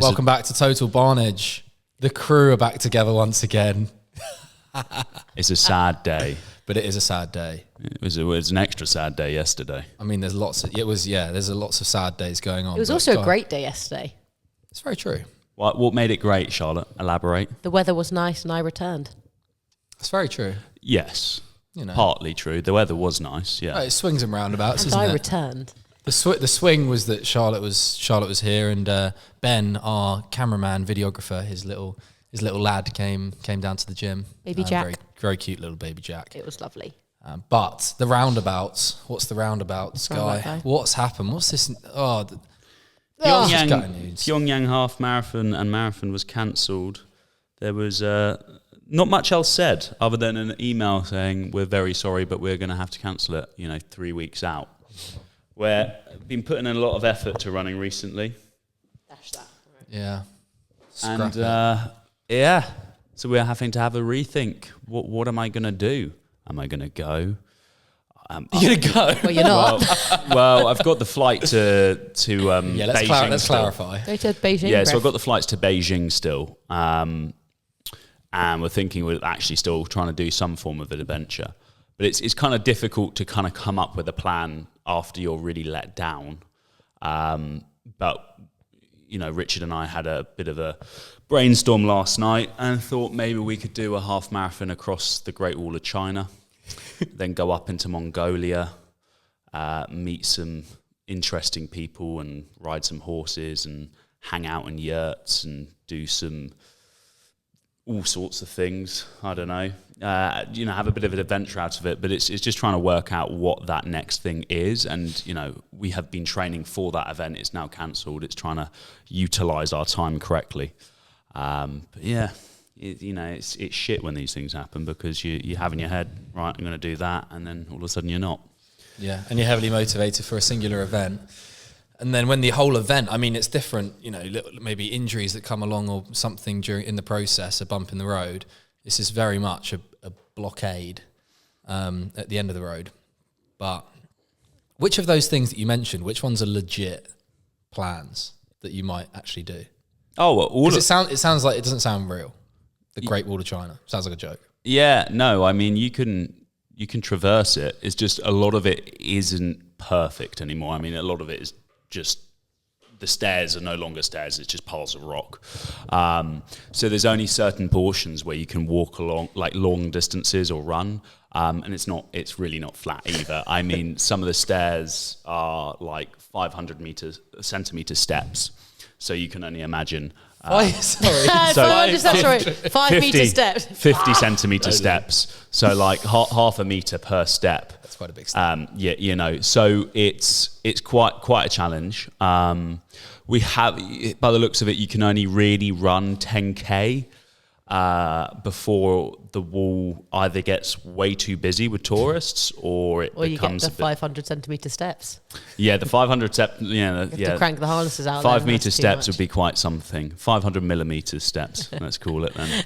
Welcome back to Total Barnage. The crew are back together once again. It's a sad day. But it is a sad day. It was an extra sad day yesterday. I mean, there's lots of sad days going on. It was also a great day yesterday. It's very true. What made it great, Charlotte? Elaborate. The weather was nice and I returned. It's very true. Yes. You know. Partly true. The weather was nice, yeah. Oh, it swings and roundabouts, And isn't it? I returned. The swing was that Charlotte was here, and Ben, our cameraman, videographer, his little lad came down to the gym. Baby Jack. Very, very cute little baby Jack. It was lovely. But the roundabouts, what's the roundabouts, Roundabout guy? guy. What's happened? What's this? Pyongyang half marathon and marathon was cancelled. There was not much else said other than an email saying, we're very sorry, but we're going to have to cancel it, 3 weeks out. Where I've been putting in a lot of effort to running recently. Dash that. Right. Yeah. And so we're having to have a rethink. What am I going to do? Am I going to go? You're going to go? Well, you're not. Well, I've got the flight to Beijing. Let's clarify. Go to Beijing. Yeah, so I've got the flights to Beijing still. And we're thinking we're actually still trying to do some form of an adventure. But it's kind of difficult to kind of come up with a plan after you're really let down. But, Richard and I had a bit of a brainstorm last night and thought maybe we could do a half marathon across the Great Wall of China, then go up into Mongolia, meet some interesting people and ride some horses and hang out in yurts and do some all sorts of things. I don't know. Have a bit of an adventure out of it, but it's just trying to work out what that next thing is. And, we have been training for that event. It's now cancelled. It's trying to utilize our time correctly. But yeah, it's shit when these things happen because you have in your head, right, I'm going to do that. And then all of a sudden you're not. Yeah. And you're heavily motivated for a singular event. And then when the whole event, it's different, maybe injuries that come along or something in the process, a bump in the road. This is very much a blockade at the end of the road. But which of those things that you mentioned, which ones are legit plans that you might actually do? Oh, well, it sounds like it doesn't sound real. The Great Wall of China sounds like a joke. Yeah, no, you can traverse it. It's just a lot of it isn't perfect anymore. A lot of it is just the stairs are no longer stairs, it's just piles of rock. So there's only certain portions where you can walk along like long distances or run, and it's really not flat either. Some of the stairs are like 500 centimeter steps, so you can only imagine. 5-meter steps. 50 centimeter steps, so like half a meter per step. That's quite a big step. So it's quite a challenge. We have, by the looks of it, you can only really run 10K before the wall either gets way too busy with tourists or you get the 500 centimetre steps. Yeah, the 500 steps. You have to crank the harnesses out. 5 metre steps would be quite something. 500 millimetre steps, let's call it then.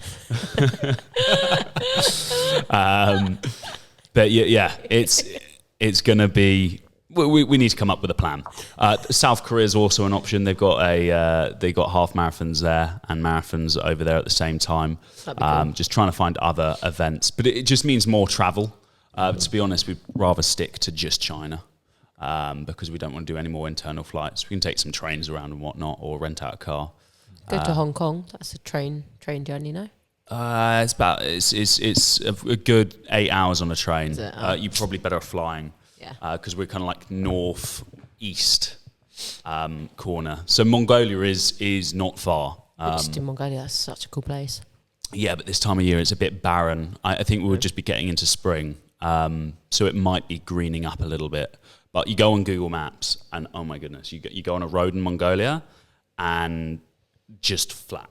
But yeah, it's going to be. We need to come up with a plan. South Korea is also an option. They've got half marathons there and marathons over there at the same time. Cool. Just trying to find other events, but it just means more travel. To be honest, we'd rather stick to just China because we don't want to do any more internal flights. We can take some trains around and whatnot, or rent out a car. Go to Hong Kong. That's a train journey, no? It's a good 8 hours on a train. You're probably better off flying. Because we're kind of like north-east corner. So Mongolia is not far. Just in Mongolia, that's such a cool place. Yeah, but this time of year it's a bit barren. I think we would just be getting into spring. So it might be greening up a little bit. But you go on Google Maps and, oh my goodness, you go on a road in Mongolia and just flat.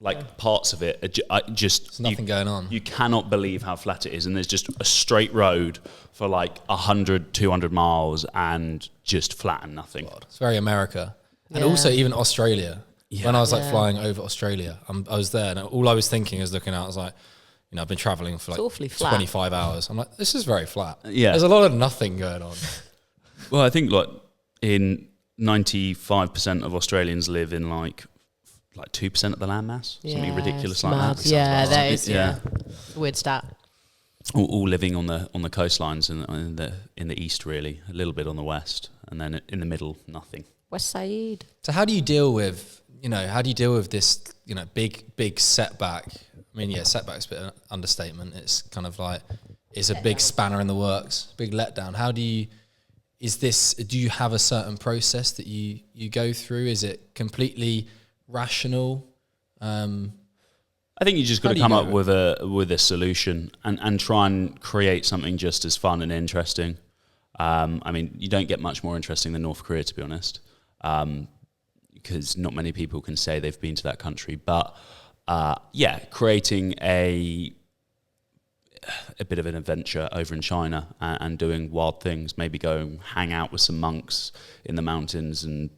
Like parts of it are just... There's nothing going on. You cannot believe how flat it is. And there's just a straight road for like 100, 200 miles and just flat and nothing. God, it's very America. And also even Australia. Yeah. When I was flying over Australia, I was there and all I was thinking is looking out, I was like, I've been traveling for like 25 hours. I'm like, this is very flat. Yeah. There's a lot of nothing going on. Well, I think like in 95% of Australians live in like like 2% of the landmass, something Yeah, ridiculous it's like mad. that. Yeah, that is. Yeah. Weird stat. All living on the coastlines in the east, really, a little bit on the west, and then in the middle, nothing. West Side. So how do you deal with, this, big setback? I mean, setback's a bit of an understatement. It's kind of like, it's a big spanner in the works, big letdown. Do you have a certain process that you go through? Is it completely rational? I think you just got to come up with a solution and try and create something just as fun and interesting. I mean, you don't get much more interesting than North Korea, to be honest, because not many people can say they've been to that country. But creating a bit of an adventure over in China and doing wild things, maybe go and hang out with some monks in the mountains and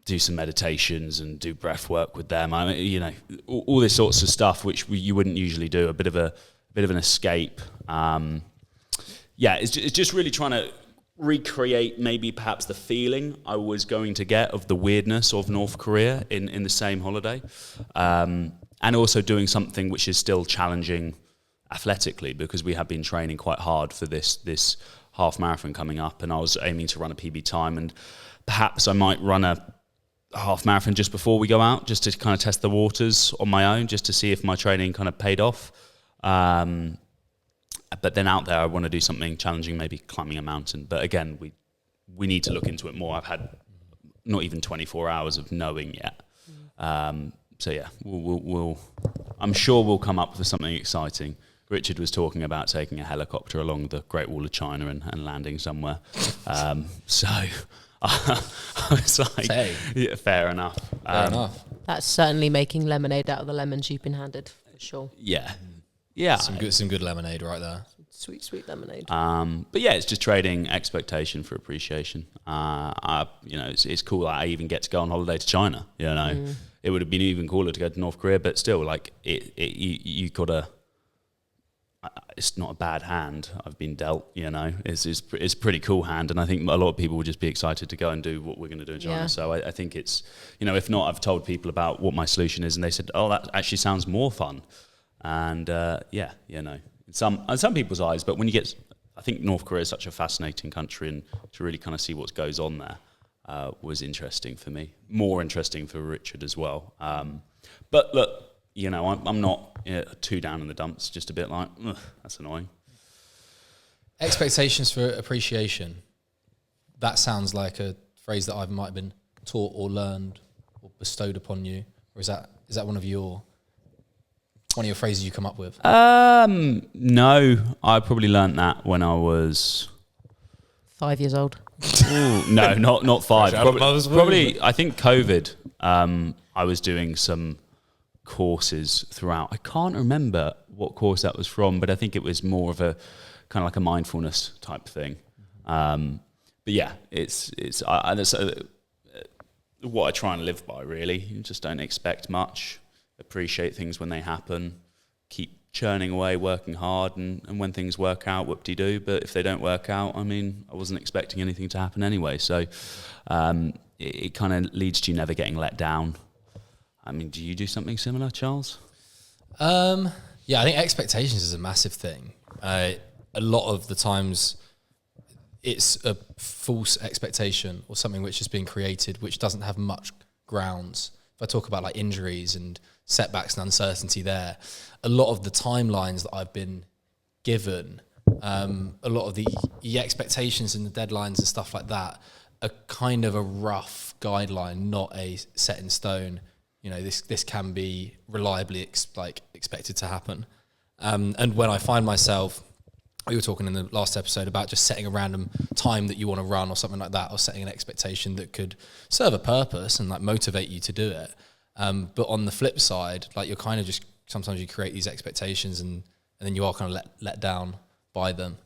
do some meditations and do breath work with them. I mean, all this sorts of stuff which you wouldn't usually do. A bit of an escape. It's just really trying to recreate maybe perhaps the feeling I was going to get of the weirdness of North Korea in the same holiday, and also doing something which is still challenging athletically, because we have been training quite hard for this half marathon coming up, and I was aiming to run a PB time, and perhaps I might run a half marathon just before we go out, just to kind of test the waters on my own, just to see if my training kind of paid off. But then out there, I want to do something challenging, maybe climbing a mountain. But again, we need to look into it more. I've had not even 24 hours of knowing yet. We'll I'm sure we'll come up with something exciting. Richard was talking about taking a helicopter along the Great Wall of China and landing somewhere. So I was like, hey. Yeah, fair enough. Fair enough. That's certainly making lemonade out of the lemons you've been handed, for sure. Yeah. Some good lemonade right there. Sweet, sweet lemonade. But it's just trading expectation for appreciation. It's cool that I even get to go on holiday to China. It would have been even cooler to go to North Korea, but still, like you gotta. It's not a bad hand I've been dealt. It's a pretty cool hand, and I think a lot of people will just be excited to go and do what we're going to do in China. Yeah. So I think it's, if not, I've told people about what my solution is, and they said, "Oh, that actually sounds more fun." And in some people's eyes, but when you get, I think North Korea is such a fascinating country, and to really kind of see what's goes on there was interesting for me, more interesting for Richard as well. But look, I'm not too down in the dumps, just a bit like, that's annoying. Expectations for appreciation. That sounds like a phrase that I might have been taught or learned or bestowed upon you, or is that one of your phrases you come up with? No, I probably learnt that when I was 5 years old. Ooh, no, not 5. Probably, I think COVID. I was doing some courses throughout. I can't remember what course that was from, but I think it was more of a kind of like a mindfulness type thing. But yeah, it's what I try and live by, really. You just don't expect much. Appreciate things when they happen. Keep churning away, working hard, and when things work out, whoop-de-doo. But if they don't work out, I wasn't expecting anything to happen anyway. So it kind of leads to you never getting let down. Do you do something similar, Charles? I think expectations is a massive thing. A lot of the times it's a false expectation or something which has been created which doesn't have much grounds. If I talk about like injuries and setbacks and uncertainty there, a lot of the timelines that I've been given, a lot of the expectations and the deadlines and stuff like that are kind of a rough guideline, not a set in stone. This can be reliably expected to happen. And when I find myself, we were talking in the last episode about just setting a random time that you want to run or something like that, or setting an expectation that could serve a purpose and like motivate you to do it. But on the flip side, like you're kind of just, sometimes you create these expectations and then you are kind of let down by them.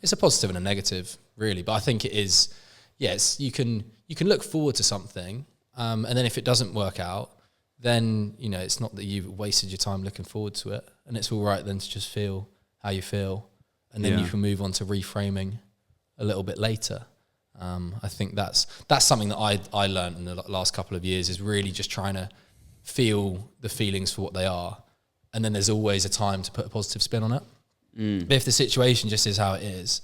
It's a positive and a negative, really. But I think it is, you can look forward to something. And then if it doesn't work out, then, it's not that you've wasted your time looking forward to it. And it's all right then to just feel how you feel. And then you can move on to reframing a little bit later. I think that's something that I learned in the last couple of years, is really just trying to feel the feelings for what they are, and then there's always a time to put a positive spin on it. But if the situation just is how it is,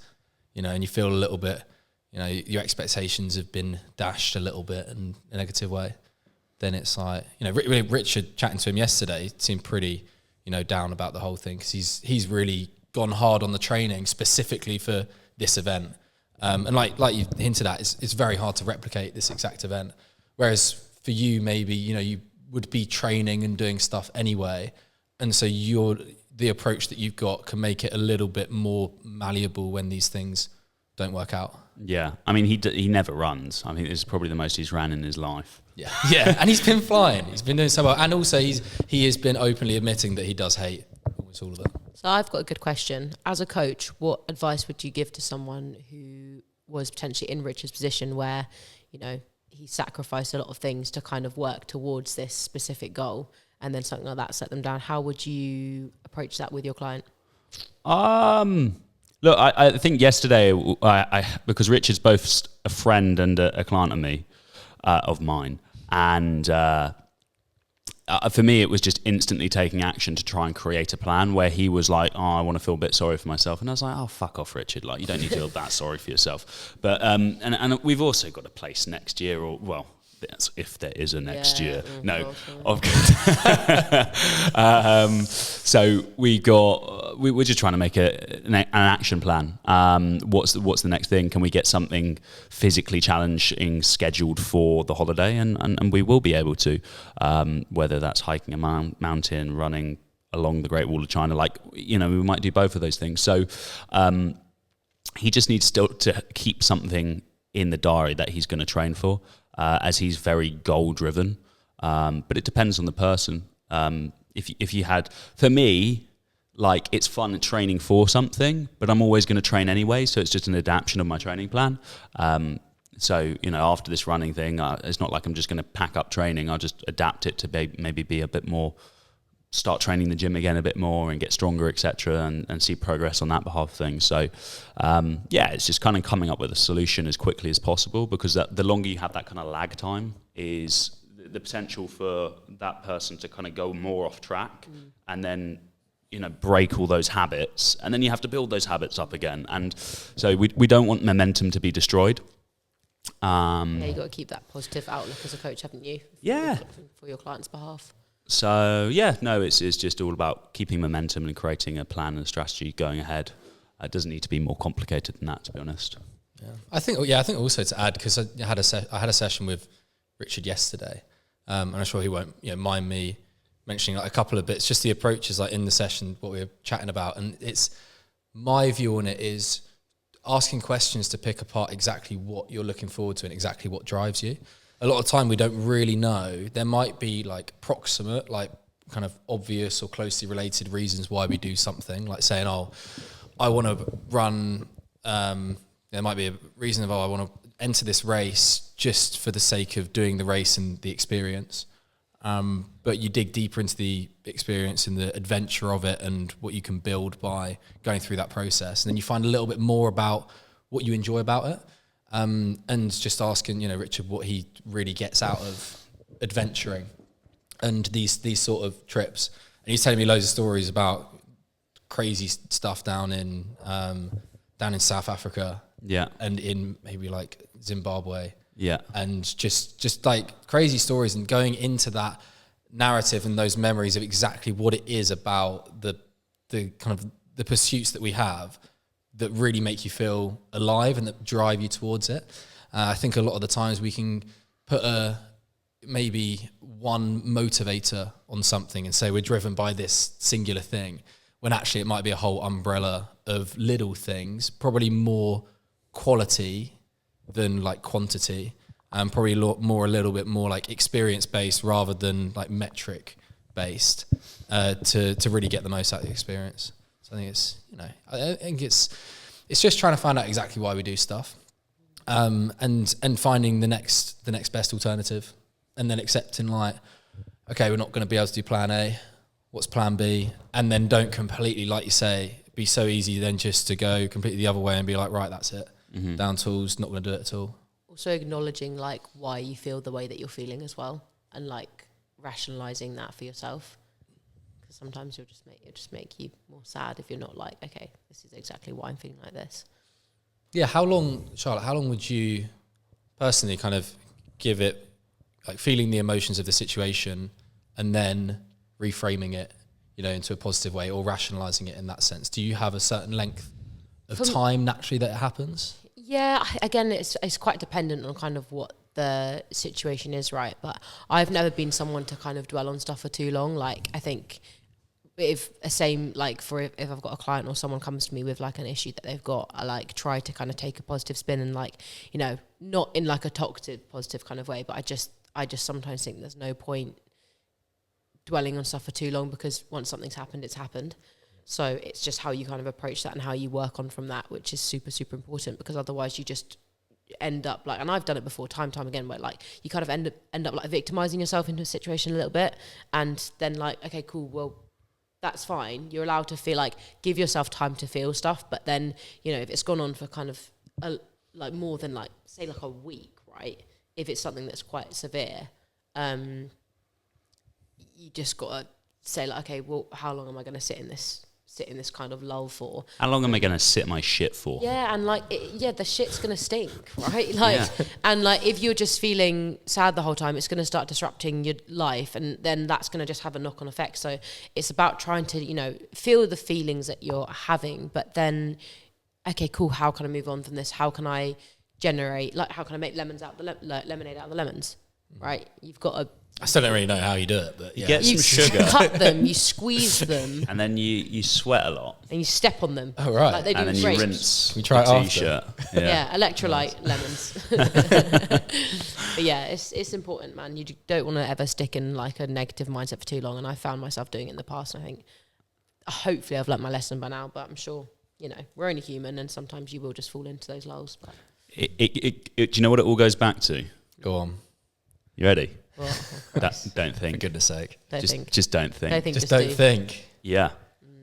you know, and you feel a little bit, you know, your expectations have been dashed a little bit in a negative way, then it's like, you know, Richard, chatting to him yesterday, seemed pretty, you know, down about the whole thing, because he's really gone hard on the training specifically for this event. And like you hinted at, it's very hard to replicate this exact event. Whereas for you, maybe, you know, you would be training and doing stuff anyway. And so the approach that you've got can make it a little bit more malleable when these things don't work out. Yeah. I mean, he never runs. I think this is probably the most he's ran in his life. Yeah. Yeah. And he's been flying. He's been doing so well. And also he has been openly admitting that he does hate almost all of it. So I've got a good question. As a coach, what advice would you give to someone who was potentially in Richard's position where, you know, he sacrificed a lot of things to kind of work towards this specific goal, and then something like that set them down? How would you approach that with your client? Look, I think yesterday, because Richard's both a friend and a client of mine, and for me, it was just instantly taking action to try and create a plan where he was like, oh, I want to feel a bit sorry for myself. And I was like, oh, fuck off, Richard. Like, you don't need to feel that sorry for yourself. But, and we've also got a place next year, or, well, if there is a next year. No. So we're just trying to make an action plan. What's the next thing? Can we get something physically challenging scheduled for the holiday? And we will be able to, whether that's hiking a mountain, running along the Great Wall of China, like, you know, we might do both of those things. So he just needs still to keep something in the diary that he's going to train for. As he's very goal driven, but it depends on the person. If you had, for me, like, it's fun training for something, but I'm always going to train anyway, so it's just an adaptation of my training plan. So, you know, after this running thing, it's not like I'm just going to pack up training. I'll just adapt it to maybe be a bit more, start training the gym again a bit more and get stronger, etc., and see progress on that behalf of things. So, it's just kind of coming up with a solution as quickly as possible, because the longer you have that kind of lag time, is the potential for that person to kind of go more off track and then, you know, break all those habits, and then you have to build those habits up again. And so we don't want momentum to be destroyed. You've got to keep that positive outlook as a coach, haven't you? For your client's behalf. So it's just all about keeping momentum and creating a plan and a strategy going ahead. It doesn't need to be more complicated than that, to be honest. Yeah, I think also to add, because I had a session with Richard yesterday, and I'm sure he won't, you know, mind me mentioning like a couple of bits, just the approaches like in the session, what we were chatting about, and it's my view on it is asking questions to pick apart exactly what you're looking forward to and exactly what drives you. A lot of time we don't really know. There might be like proximate, like kind of obvious or closely related reasons why we do something, like saying, oh, I want to run, there might be a reason of, oh, I want to enter this race just for the sake of doing the race and the experience. But you dig deeper into the experience and the adventure of it and what you can build by going through that process. And then you find a little bit more about what you enjoy about it. And just asking, you know, Richard, what he really gets out of adventuring and these sort of trips. And he's telling me loads of stories about crazy stuff down in South Africa, and in maybe like Zimbabwe, and just like crazy stories, and going into that narrative and those memories of exactly what it is about the kind of the pursuits that we have that really make you feel alive and that drive you towards it. I think a lot of the times we can put maybe one motivator on something and say we're driven by this singular thing, when actually it might be a whole umbrella of little things, probably more quality than like quantity, and probably a little bit more like experience-based rather than like metric-based, to really get the most out of the experience. So I think it's, you know, I think it's just trying to find out exactly why we do stuff, and finding the next best alternative, and then accepting like, okay, we're not going to be able to do plan A. What's plan B? And then don't completely, like you say, be so easy then just to go completely the other way and be like, right, that's it. Mm-hmm. Down tools, not going to do it at all. Also acknowledging like why you feel the way that you're feeling as well, and like rationalizing that for yourself. Because sometimes it'll just make you more sad if you're not like, okay, this is exactly why I'm feeling like this. Yeah, how long, Charlotte, how long would you personally kind of give it, like feeling the emotions of the situation and then reframing it, you know, into a positive way or rationalizing it in that sense? Do you have a certain length of time naturally that it happens? Yeah, again, it's quite dependent on kind of what the situation is, right? But I've never been someone to kind of dwell on stuff for too long. Like, I think if I've got a client or someone comes to me with like an issue that they've got, I like try to kind of take a positive spin and like, you know, not in like a toxic positive kind of way, but I just sometimes think there's no point dwelling on stuff for too long, because once something's happened, it's happened. So it's just how you kind of approach that and how you work on from that, which is super, super important, because otherwise you just end up like, and I've done it before time again, where like you kind of end up like victimizing yourself into a situation a little bit, and then like, okay, cool, well, that's fine. You're allowed to feel, like, give yourself time to feel stuff. But then, you know, if it's gone on for kind of like more than like, say like a week, right? If it's something that's quite severe, you just got to say like, okay, well, how long am I going to sit in this kind of lull for? How long am I going to sit my shit for? Yeah, and like, the shit's going to stink, right? Like, and like, if you're just feeling sad the whole time, it's going to start disrupting your life, and then that's going to just have a knock-on effect. So it's about trying to, you know, feel the feelings that you're having, but then, okay, cool, how can I move on from this? How can I make lemonade out of the lemons, right? You've got to... I still don't really know how you do it, but yeah. Get some sugar. Cut them, you squeeze them. And then you sweat a lot. And you step on them. Oh, right. Like they do and then grapes. you rinse We try the it t-shirt. Yeah, electrolyte lemons. But yeah, it's important, man. You don't want to ever stick in like a negative mindset for too long. And I found myself doing it in the past. And I think hopefully I've learnt my lesson by now, but I'm sure, you know, we're only human, and sometimes you will just fall into those lulls. But. Do you know what it all goes back to? Go on. You ready? Well, Don't think. For goodness sake. Just don't think. Just don't think. Yeah.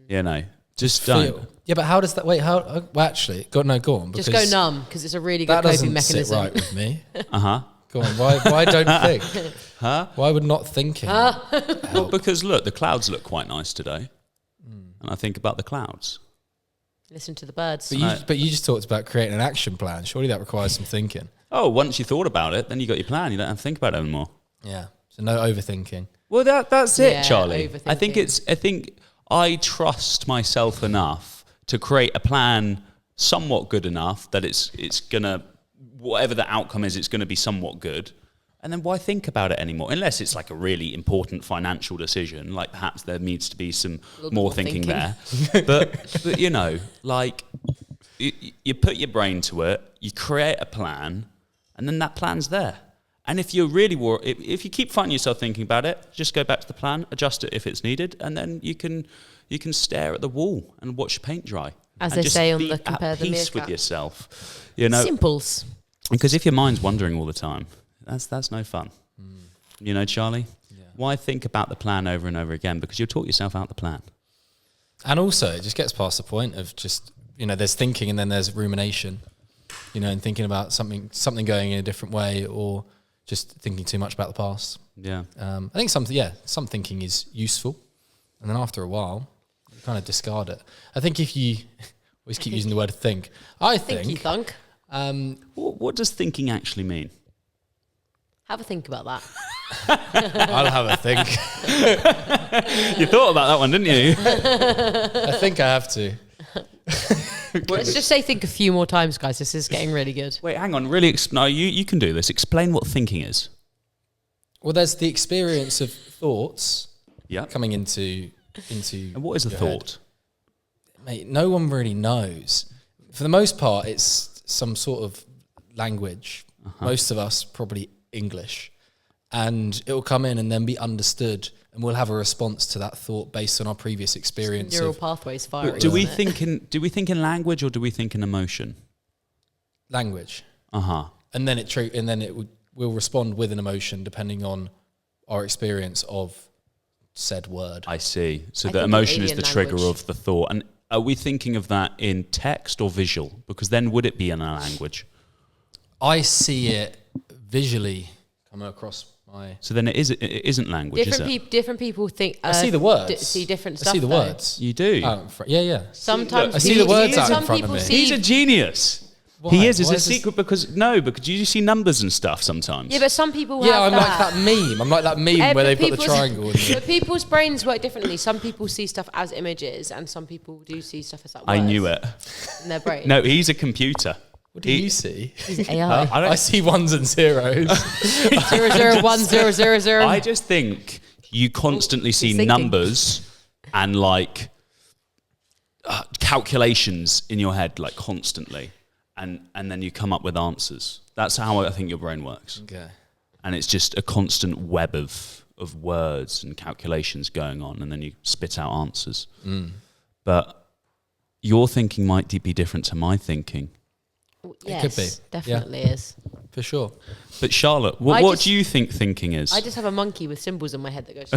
You know, just Feel. don't. Yeah, but how does that... Wait, how... Well, actually, go on. Just go numb, because it's a really good coping mechanism. That doesn't sit right with me. Uh-huh. Go on, why don't think? Huh? Why would not thinking Well, because look, the clouds look quite nice today. And I think about the clouds. Listen to the birds. But you just talked about creating an action plan. Surely that requires some thinking. Oh, once you thought about it, then you got your plan. You don't have to think about it anymore. Yeah. So no overthinking. Well, that's it, Charlie. I overthinking. think I trust myself enough to create a plan somewhat good enough that it's gonna, whatever the outcome is, it's gonna be somewhat good. And then why think about it anymore? Unless it's like a really important financial decision, like perhaps there needs to be some more thinking there. But you know, like you put your brain to it, you create a plan, and then that plan's there. And if you're really if you keep finding yourself thinking about it, just go back to the plan, adjust it if it's needed, and then you can stare at the wall and watch paint dry. As and they say on the Compare Compare the peace with Meerkat. yourself. You know, Simples. because if your mind's wandering all the time, that's no fun. You know, Charlie? Yeah. Why think about the plan over and over again? Because you'll talk yourself out the plan. And also, it just gets past the point of just, you know, there's thinking and then there's rumination, you know, and thinking about something going in a different way, or just thinking too much about the past. Yeah. I think some thinking is useful. And then after a while, you kind of discard it. I think if you always keep using the word think, I think... Thunk. What does thinking actually mean? Have a think about that. I'll have a think. You thought about that one, didn't you? I think I have to. Well, let's just say think a few more times, guys. This is getting really good. Wait, hang on. Really? No, you can do this. Explain what thinking is. Well, there's the experience of thoughts Yeah. coming into. And what is a your thought? head. Mate, no one really knows. For the most part, it's some sort of language. Most of us probably English, and it will come in and then be understood, and we'll have a response to that thought based on our previous experience. Neural pathways firing. Do we think in language, or do we think in emotion? Language, And and we'll respond with an emotion depending on our experience of said word. I see. So I the think emotion in is the alien trigger language. of the thought. And are we thinking of that in text or visual? Because then would it be in a language? I see it visually coming across So then it isn't language, is it? Different people think. I see the words. See different stuff. I see the words. You do? Yeah. Sometimes I see the words out in front of me. He's a genius. Why? He is. It's Why a secret because you see numbers and stuff sometimes. Yeah, but some people Yeah, have I'm like that meme. I'm like that meme where they put the triangle in there. But people's brains work differently. Some people see stuff as images, and some people do see stuff as like words. I knew it. In their brain. No, he's a computer. What do you see? He's AI. I see ones and zeros. 001 I just think you constantly see numbers and like calculations in your head, like constantly, and then you come up with answers. That's how I think your brain works. Okay. And it's just a constant web of words and calculations going on, and then you spit out answers. But your thinking might be different to my thinking. Yes, it could be. Definitely is. For sure. But Charlotte, what do you think thinking is? I just have a monkey with symbols in my head that goes.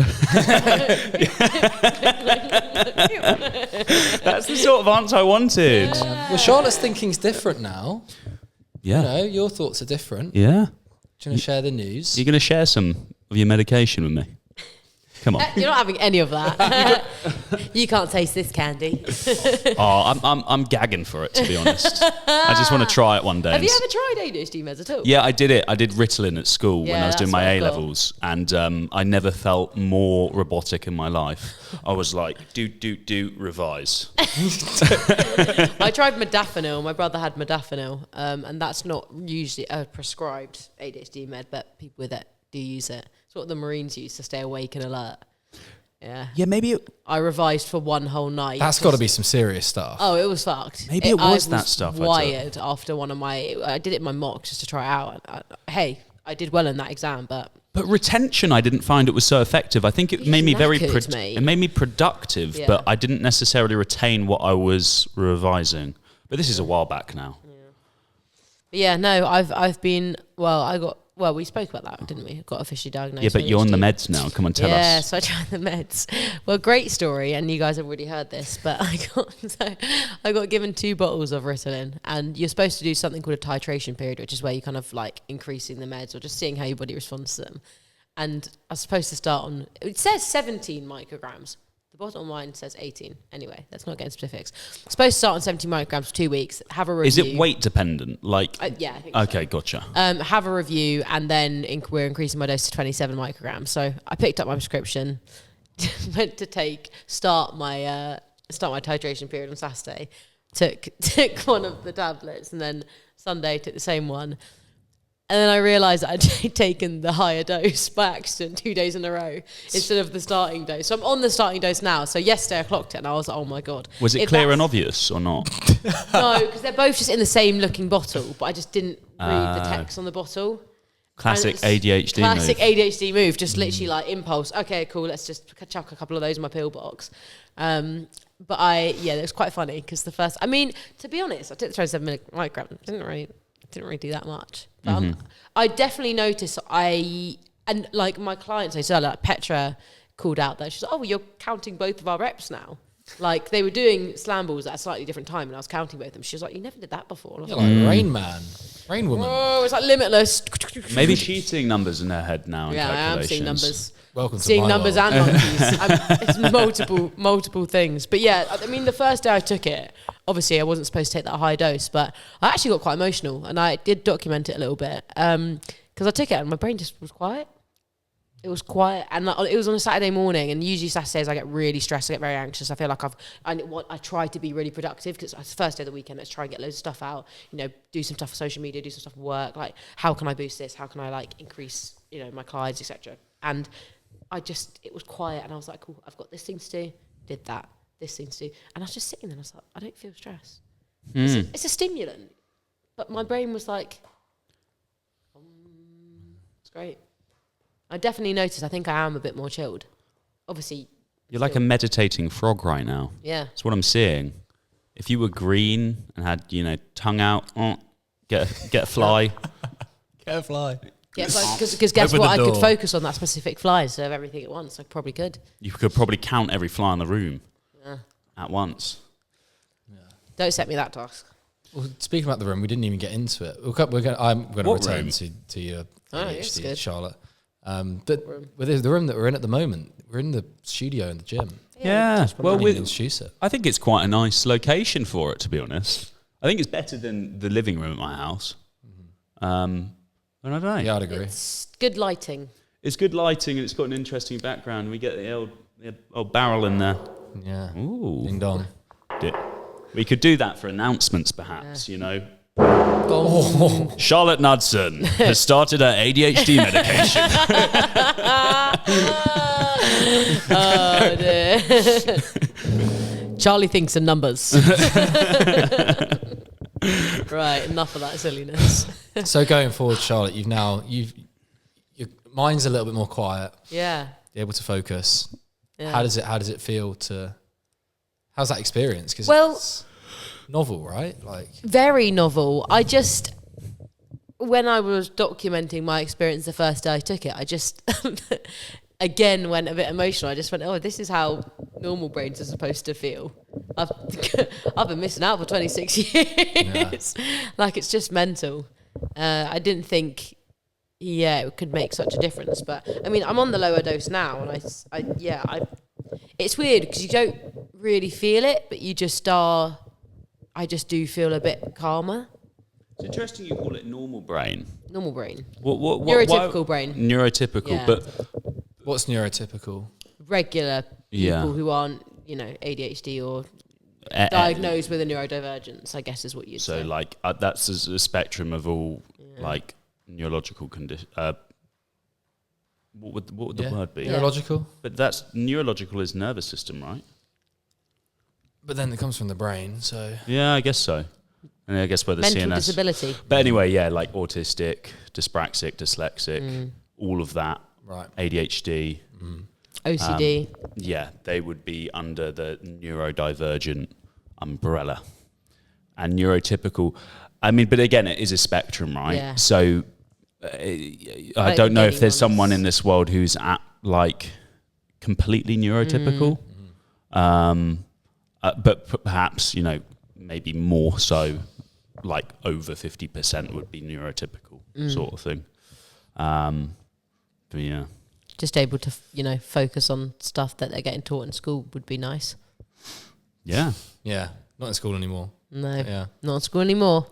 That's the sort of answer I wanted. Well, Charlotte's thinking's different now. Yeah. You know, your thoughts are different. Yeah. Do you want to share the news? You're going to share some of your medication with me? Come on. You're not having any of that. You can't taste this candy. I'm gagging for it, to be honest. I just want to try it one day. Have you ever tried ADHD meds at all? Yeah, I did it. I did Ritalin at school when I was doing that's my what I've got. A-levels, and I never felt more robotic in my life. I was like, do, revise. I tried modafinil. My brother had modafinil, and that's not usually a prescribed ADHD med, but people with it do use it. It's what the Marines use to stay awake and alert. Yeah. Yeah, maybe I revised for one whole night. That's got to be some serious stuff. Oh, it was fucked. Maybe it was that stuff I took. Wired after one of my. I did it in my mock just to try it out. I did well in that exam, but retention, I didn't find it was so effective. I think it made me very knackered, it made me productive, but I didn't necessarily retain what I was revising. But this is a while back now. But yeah, no, I've been we spoke about that, didn't we? Got officially diagnosed. Yeah, but you're on the meds now. Come on, tell us. Yeah, so I tried the meds. Well, great story, and you guys have already heard this, but I got given 2 bottles of Ritalin, and you're supposed to do something called a titration period, which is where you kind of like increasing the meds or just seeing how your body responds to them. And I was supposed to start on, it says 17 micrograms. The bottle of mine says 18. Anyway, let's not get into specifics. Supposed to start on 70 micrograms for 2 weeks. Have a review. Is it weight dependent? Like, yeah, I think okay, so. Gotcha. Have a review, and then we're increasing my dose to 27 micrograms. So I picked up my prescription, went to start my titration period on Saturday. Took one of the tablets, and then Sunday took the same one. And then I realised I'd taken the higher dose by accident 2 days in a row instead of the starting dose. So I'm on the starting dose now. So yesterday I clocked it and I was like, oh my God. Was it clear and obvious or not? No, because they're both just in the same looking bottle, but I just didn't read the text on the bottle. Classic ADHD Classic move. ADHD move, just literally like impulse. Okay, cool, let's just chuck a couple of those in my pill box. But it was quite funny because to be honest, I took the 27 micrograms. Didn't really do that much. But I definitely noticed and like my clients, like Petra called out that she's like, oh, well, you're counting both of our reps now. Like they were doing slam balls at a slightly different time and I was counting both of them. She was like, you never did that before. You're like Rain Man, Rain Woman. Oh, it's like limitless. Maybe she's seeing numbers in her head now. Yeah, I am seeing numbers. Welcome seeing to my numbers world. and monkeys. It's multiple things. But yeah, I mean, the first day I took it, obviously I wasn't supposed to take that high dose, but I actually got quite emotional and I did document it a little bit because I took it and my brain just was quiet. It was quiet, and it was on a Saturday morning. And usually Saturdays I get really stressed, I get very anxious. I feel like I try to be really productive because it's the first day of the weekend. Let's try and get loads of stuff out. You know, do some stuff for social media, do some stuff for work. Like, how can I boost this? How can I like increase my clients, etc. And it was quiet, and I was like, cool, I've got this thing to do. Did that, this thing to do, and I was just sitting there. And I was like, I don't feel stressed. It's a stimulant, but my brain was like, it's great. I definitely noticed. I think I am a bit more chilled. Obviously, You're like a meditating frog right now. Yeah, that's what I'm seeing. If you were green and had tongue out, get a fly. Get a fly. Because guess Open what? the I could door. focus on that specific fly instead of everything at once. I probably could. You could probably count every fly in the room at once. Don't set me that task. Well, speaking about the room, we didn't even get into it. I'm going to What return room? to your Oh, yes, ADHD, good. Charlotte. But with the room that we're in at the moment, we're in the studio in the gym. Yeah. Well, we introduce it. I think it's quite a nice location for it, to be honest. I think it's better than the living room at my house. And I don't know. Yeah, I'd agree. It's good lighting. It's good lighting and it's got an interesting background. We get the old barrel in there. Yeah. Ooh. Ding dong. We could do that for announcements, perhaps, you know. Oh. Charlotte Knudsen has started her ADHD medication. Oh dear. Charlie thinks in numbers. Right, enough of that silliness. So going forward, Charlotte, your mind's a little bit more quiet. Yeah. You're able to focus. Yeah. How does it feel to? How's that experience? Because it's novel, right? Like very novel. When I was documenting my experience the first day I took it, I just again went a bit emotional. I just went, oh, this is how normal brains are supposed to feel. I've been missing out for 26 years. Yeah. Like, it's just mental. I didn't think, it could make such a difference. But I mean, I'm on the lower dose now, and it's weird because you don't really feel it, but you just are. I just do feel a bit calmer. It's interesting you call it normal brain. Normal brain. What, neurotypical brain. Neurotypical, Yeah. but what's neurotypical? Regular people who aren't, ADHD or diagnosed with a neurodivergence, I guess is what you'd say. So, like, that's a spectrum of all, like, neurological conditions. What would the word be? Neurological? But neurological is nervous system, right? But then it comes from the brain, so... Yeah, I guess so. And I guess whether mental CNS... disability. But anyway, like autistic, dyspraxic, dyslexic, all of that. Right. ADHD. OCD. They would be under the neurodivergent umbrella. And neurotypical... I mean, but again, it is a spectrum, right? Yeah. So I don't know if there's someone in this world who's like completely neurotypical. But perhaps, maybe more so, like over 50% would be neurotypical sort of thing. But yeah. Just able to, focus on stuff that they're getting taught in school would be nice. Yeah. Yeah. Not in school anymore. No. Yeah. Not in school anymore.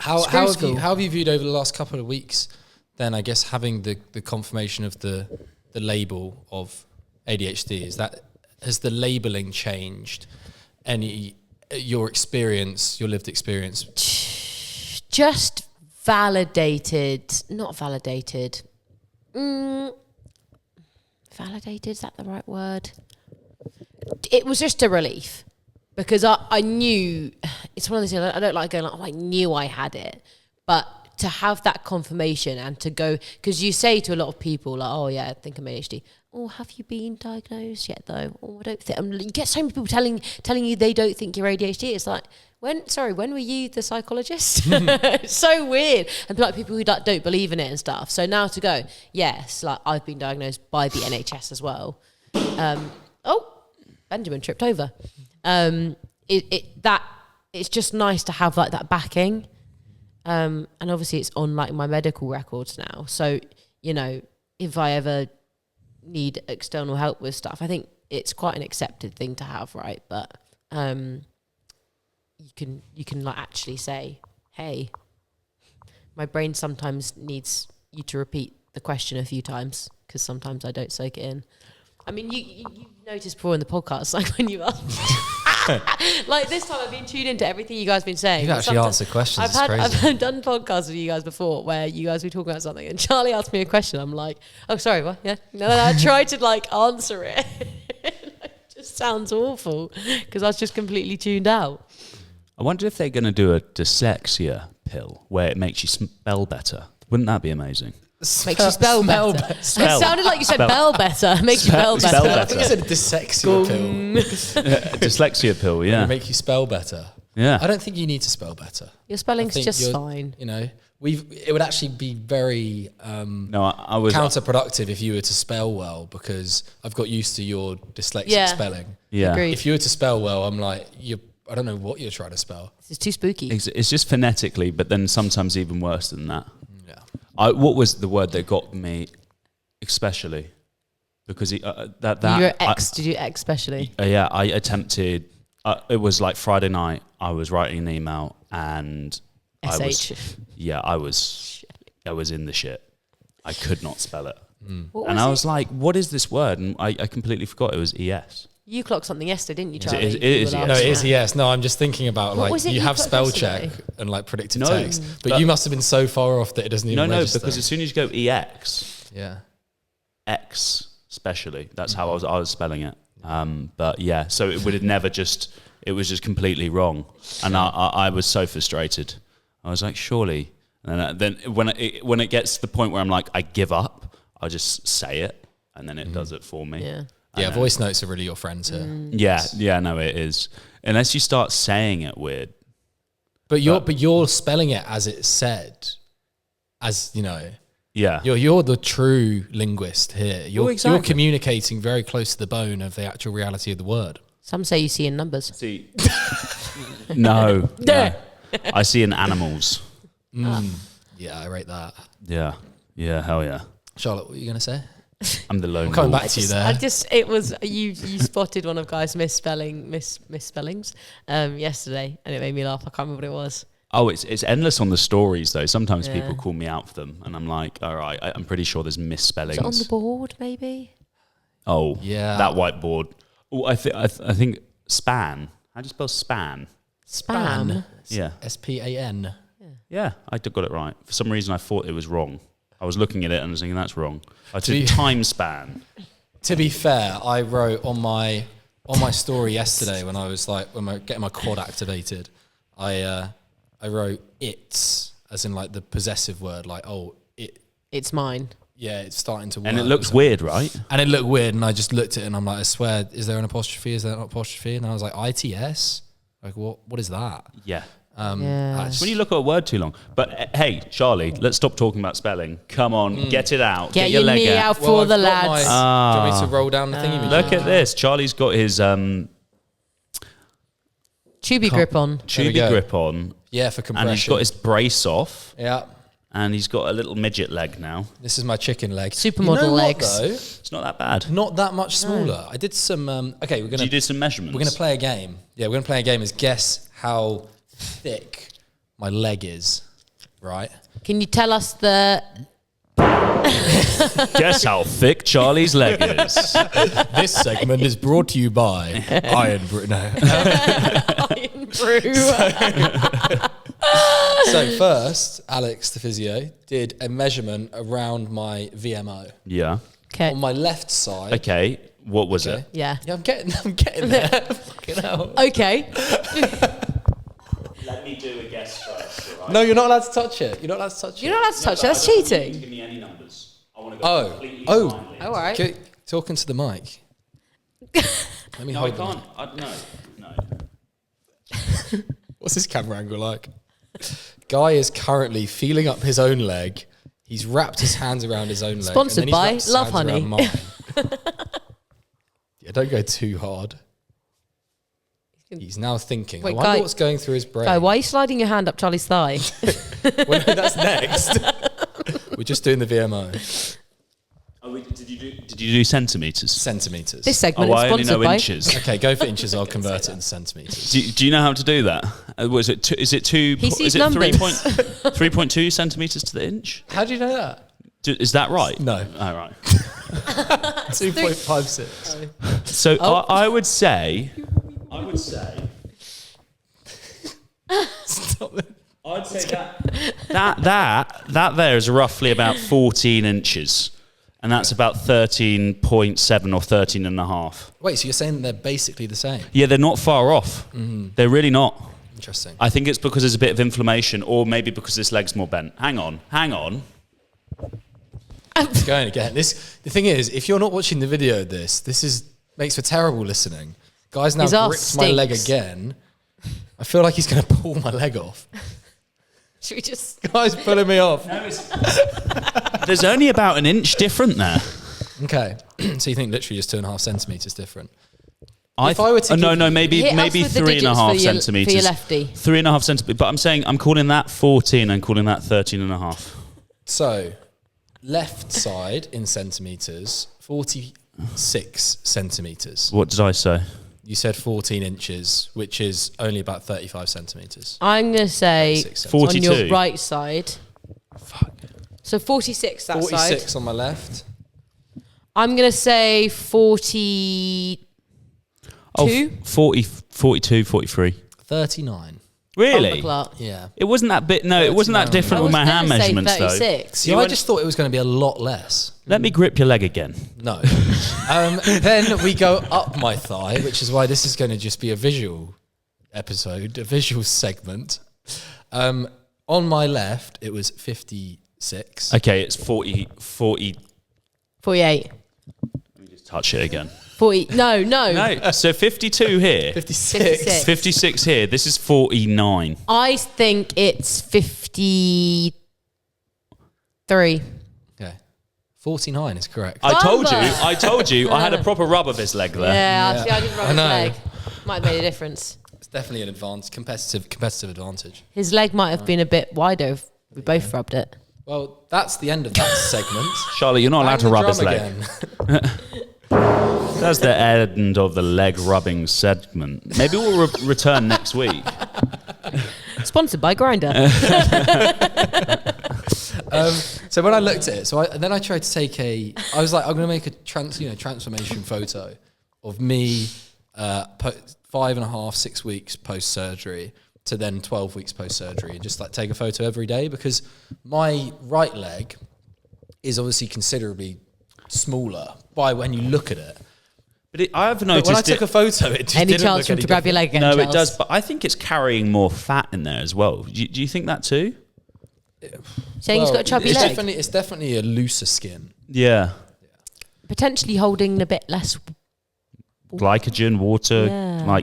How have you viewed over the last couple of weeks then, I guess, having the confirmation of the label of ADHD? Has the labeling changed your lived experience? Just not validated. Validated, is that the right word? It was just a relief because I knew, it's one of those things, I don't like going like, I knew I had it, but to have that confirmation and to go, because you say to a lot of people like, oh yeah, I think I'm ADHD. Oh, have you been diagnosed yet though? Oh, I don't think. You get so many people telling you they don't think you're ADHD. It's like, when were you the psychologist? It's so weird. And like people who don't believe in it and stuff. So now to go, yes, like I've been diagnosed by the NHS as well. Benjamin tripped over. It's just nice to have like that backing. And obviously it's on like my medical records now. So, if I ever need external help with stuff, I think it's quite an accepted thing to have, right? But you can like actually say, hey, my brain sometimes needs you to repeat the question a few times because sometimes I don't soak it in. I mean, you noticed before in the podcast, like when you asked, like this time I've been tuned into everything you guys have been saying. You actually answer questions. I've done podcasts with you guys before where you guys were talking about something and Charlie asked me a question. I'm like, oh, sorry, what? Yeah. No, I tried to like answer it. It just sounds awful because I was just completely tuned out. I wonder if they're going to do a dyslexia pill where it makes you spell better. Wouldn't that be amazing? Makes you spell better. It sounded like you said bell better. Makes you spell better. I think you said dyslexia pill. Dyslexia pill, yeah. Make you spell better. Yeah. I don't think you need to spell better. Your spelling's just fine. It would actually be very I was counterproductive if you were to spell well because I've got used to your dyslexic spelling. Yeah. Agreed. If you were to spell well, I'm like, I don't know what you're trying to spell. It's too spooky. It's just phonetically, but then sometimes even worse than that. Yeah. What was the word that got me especially because did you especially? Yeah, I attempted. It was like Friday night. I was writing an email and I was in the shit. I could not spell it, and I was like, "What is this word?" And I completely forgot it was ES. You clocked something yesterday, didn't you, Charlie? It is No, it is ES. No, I'm just thinking about you have spell check and like predictive text, but you must have been so far off that it doesn't even register. No, because as soon as you go EX, X especially, that's how I was spelling it. But yeah, so it would have never just. It was just completely wrong, and I was so frustrated. I was like, surely. And then when it gets to the point where I'm like, I give up, I just say it, and then it does it for me. Yeah, voice notes are really your friends here. Yeah, no, it is. Unless you start saying it weird. But you're spelling it as it's said, as you know. Yeah, you're the true linguist here. You're communicating very close to the bone of the actual reality of the word. Some say you see in numbers. No. I see in animals. Yeah, I rate that. Yeah, hell yeah. Charlotte, what are you going to say? I'm the lone wolf. Coming back to you there. It was you spotted one of Guy's misspellings yesterday, and it made me laugh. I can't remember what it was. Oh, it's endless on the stories though. Sometimes people call me out for them, and I'm like, all right, I'm pretty sure there's misspellings. Is it on the board, maybe? Oh, yeah, that whiteboard. Oh, I think span. How do you spell span? Spam. Yeah. SPAN. Yeah, I got it right. For some reason, I thought it was wrong. I was looking at it and I was thinking that's wrong. I did time span. To be fair, I wrote on my story yesterday when I was like getting my quad activated. I wrote it's as in like the possessive word, like it's mine. Yeah, it's starting to work. And it looks weird, right? And it looked weird, and I just looked at it and I'm like, I swear, is there an apostrophe? Is there not apostrophe? And I was like, ITS? Like, what is that? Yeah. When you look at a word too long. But hey, Charlie, let's stop talking about spelling. Come on, get it out. Get your leg knee out for the lads. Do you want me to roll down the thingy? Look at this. Charlie's got his Tubey grip on. Tubey grip on. Yeah, for compression. And he's got his brace off. Yeah. And he's got a little midget leg now. This is my chicken leg. Supermodel legs. Though? It's not that bad. Not that much smaller. I did some. Okay, Did you do some measurements? We're gonna play a game. Yeah, we're gonna play a game. Is guess how thick my leg is. Right. Can you tell us the? Guess how thick Charlie's leg is. This segment is brought to you by Iron Brew. No. Iron Brew. So first, Alex, the physio, did a measurement around my VMO. Yeah. Okay. On my left side. Okay. What was it? Yeah. Yeah, I'm getting there. Fucking hell. Okay. Let me do a guess first. Right? No, you're not allowed to touch it. You're not allowed to touch it. You're not allowed to touch it. That's cheating. Give me any numbers. I want to go completely blindly. All right. Okay, talking to the mic. Let me hold I can't. No. What's this camera angle like? Guy is currently feeling up his own leg. He's wrapped his hands around his own leg. Sponsored by Love Honey. Yeah, don't go too hard. He's now thinking. Wait, I wonder Guy, what's going through his brain. Guy, why are you sliding your hand up Charlie's thigh? Well, no, that's next. We're just doing the VMO. Did you do centimeters? Centimeters. This segment I is only sponsored know by. inches. Okay, go for inches. I'll convert it into centimeters. Do you know how to do that? Was it? Is it two? He sees is it numbers. 3.2 centimeters to the inch? How do you know that? Is that right? No. All right. 2.56. So I would say. Stop it. I'd say that there is roughly about 14 inches. And that's about 13.7 or 13 and a half. Wait, so you're saying they're basically the same? Yeah, they're not far off. Mm-hmm. They're really not. Interesting. I think it's because there's a bit of inflammation, or maybe because this leg's more bent. Hang on. It's going again. The thing is, if you're not watching the video of this makes for terrible listening. Guy's now gripped my leg again. I feel like he's going to pull my leg off. Should we just... Guy's pulling me off. No, there's only about an inch different there. Okay. So you think literally just 2.5 centimetres different? Maybe 3.5 centimetres. For your lefty. 3.5 centimetres. But I'm calling that 14 and calling that 13 and a half. So left side in centimetres, 46 centimetres. What did I say? You said 14 inches, which is only about 35 centimetres. I'm going to say 42. on your right side. Fuck. So 46 that 46 side. 46 on my left. I'm going to say 42. 40, 42, 43. 39. Really? Clock. Yeah. It wasn't that bit. No, it wasn't that 39. different I with was my hand gonna say measurements, though. 36. See, I just thought it was going to be a lot less. Let me grip your leg again. No. Then we go up my thigh, which is why this is going to just be a visual episode, a visual segment. On my left, it was 56. Okay, it's 40. 48. Let me just touch it again. 40. No. No, so 52 here. 56. 56 here. This is 49. I think it's 53. Okay. 49 is correct. I told you. Bummer. I had a proper rub of his leg there. Yeah, actually, I didn't rub I his know. leg. Might have made a difference. It's definitely an advantage, competitive advantage. His leg might have been a bit wider if we both rubbed it. Well, that's the end of that segment. Charlotte, you're not allowed to Bang the rub his drum leg. again. That's the end of the leg rubbing segment. Maybe we'll return next week. Sponsored by Grindr. So when I looked at it, then I tried to take I was like, I'm going to make a transformation photo of me 5.5, 6 weeks post-surgery to then 12 weeks post-surgery, and just like take a photo every day, because my right leg is obviously considerably smaller by when you look at it. But I've But noticed when I took a photo, it just Any didn't chance look for him any to grab your different. leg again? No, it Charles? does, but I think it's carrying more fat in there as well. Do you think that too? Saying he's got a chubby leg. It's definitely a looser skin. Yeah. Potentially holding a bit less. Glycogen, water, Yeah.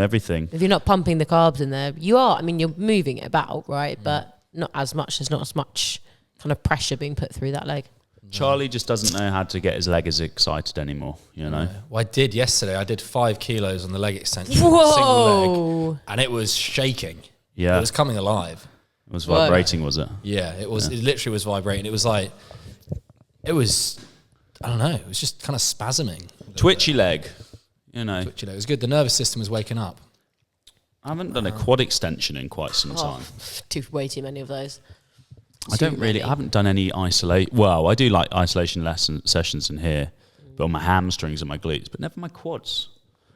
everything. If you're not pumping the carbs in there, you are. I mean, you're moving it about, right? But not as much. There's not as much kind of pressure being put through that leg. Charlie just doesn't know how to get his leg as excited anymore, Well, I did yesterday. I did 5 kilos on the leg extension, single Whoa! leg, and it was shaking. Yeah. It was coming alive. It was vibrating, was it? Yeah, it was. It literally was vibrating. It was like, I don't know. It was just kind of spasming. Twitchy leg, Twitchy leg. It was good. The nervous system was waking up. I haven't done a quad extension in quite some time. Way too many of those. I haven't done any isolate. Well, I do like isolation sessions in here, but on my hamstrings and my glutes, but never my quads.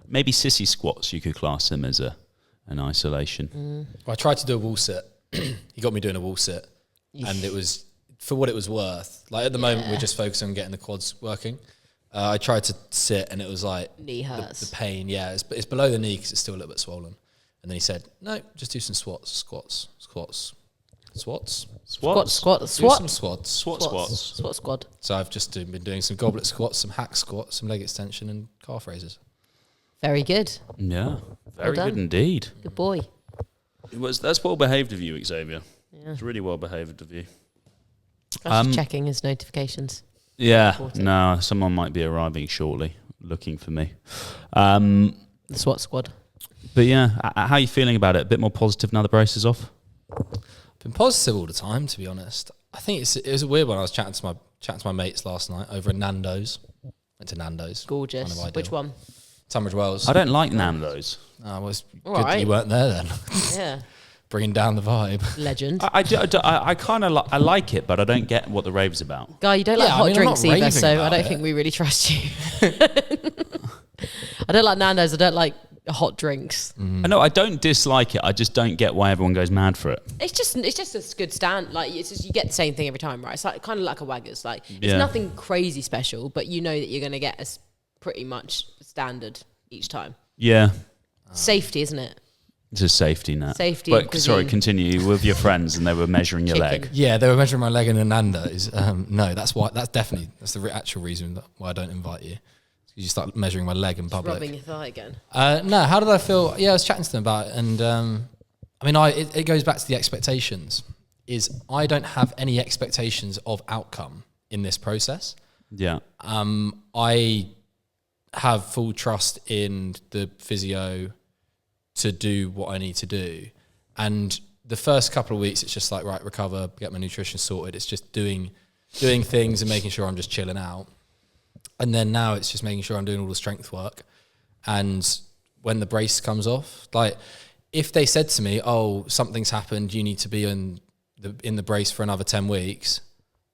Maybe sissy squats, you could class them as an isolation. Well, I tried to do a wall sit. He got me doing a wall sit, and it was for what it was worth. Like at the moment, we're just focusing on getting the quads working. I tried to sit, and it was like Knee hurts. The pain. Yeah, it's below the knee because it's still a little bit swollen. And then he said, "No, just do some squats. Squat. So I've just been doing some goblet squats, some hack squats, some leg extension, and calf raises. Very good. Yeah, very done. good indeed. Good boy. That's well behaved of you, Xavier. Yeah. It's really well behaved of you. Just checking his notifications. Yeah, Important. no, someone might be arriving shortly, looking for me. The SWAT squad. But yeah, how are you feeling about it? A bit more positive now the brace is off? Been positive all the time, to be honest. I think it was a weird one. I was chatting to my mates last night over at Nando's. Went to Nando's. Gorgeous. Kind of ideal. Which one? Tunbridge Wells. I don't like Nando's. Oh, well, it's All good that right. you weren't there then. Yeah. Bringing down the vibe. Legend. I kind of I like it, but I don't get what the rave's about. Guy, you don't like Yeah, I hot mean, I'm drinks not either, raving so I about don't it. think we really trust you. I don't like Nando's. I don't like hot drinks. I know I don't dislike it. I just don't get why everyone goes mad for it. It's just a good stand. Like it's just you get the same thing every time, right? It's like kind of like a Waggers. Like it's Yeah. nothing crazy special, but you know that you're going to get pretty much standard each time. Yeah, Safety, isn't it? it's a safety net. Safety But and cuisine. sorry, continue with your friends, and they were measuring your Chicken. leg. Yeah, they were measuring my leg in a Nando's. No, that's the actual reason why I don't invite you. You start measuring my leg in public. Rubbing your thigh again. No, how did I feel? Yeah, I was chatting to them about it, and I mean, it goes back to the expectations. I don't have any expectations of outcome in this process. Yeah, I have full trust in the physio to do what I need to do, and the first couple of weeks, it's just like, right, recover, get my nutrition sorted. It's just doing doing things and making sure I'm just chilling out. And then now it's just making sure I'm doing all the strength work. And when the brace comes off, like if they said to me, oh, something's happened, you need to be in the brace for another 10 weeks,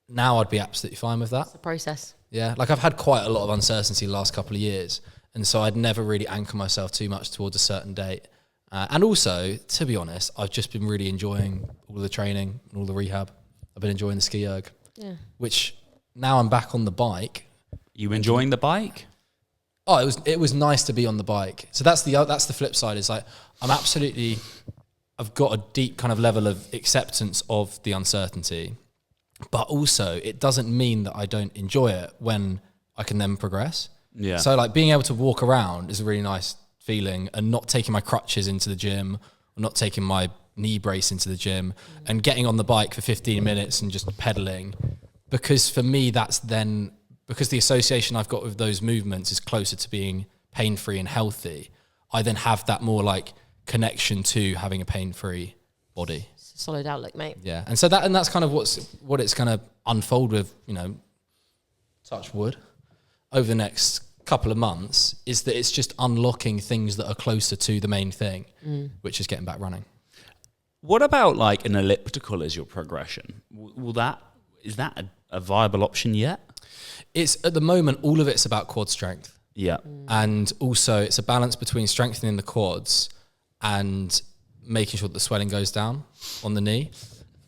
now I'd be absolutely fine with that. It's the process. Yeah, like I've had quite a lot of uncertainty the last couple of years. And so I'd never really anchor myself too much towards a certain date. And also, to be honest, I've just been really enjoying all the training and all the rehab. I've been enjoying the ski erg, which now I'm back on the bike. You enjoying the bike? Oh, it was nice to be on the bike. So that's the flip side. Is like I've got a deep kind of level of acceptance of the uncertainty, but also it doesn't mean that I don't enjoy it when I can then progress. Yeah. So like being able to walk around is a really nice feeling, and not taking my crutches into the gym, or not taking my knee brace into the gym, and getting on the bike for 15 minutes and just pedaling, because for me that's then, because the association I've got with those movements is closer to being pain-free and healthy, I then have that more like connection to having a pain-free body. It's a solid outlook, mate. Yeah. And so that's kind of what it's going to unfold with, touch wood, over the next couple of months, is that it's just unlocking things that are closer to the main thing, which is getting back running. What about like an elliptical as your progression? Is that a viable option yet? It's at the moment, all of it's about quad strength. Yeah. And also it's a balance between strengthening the quads and making sure that the swelling goes down on the knee,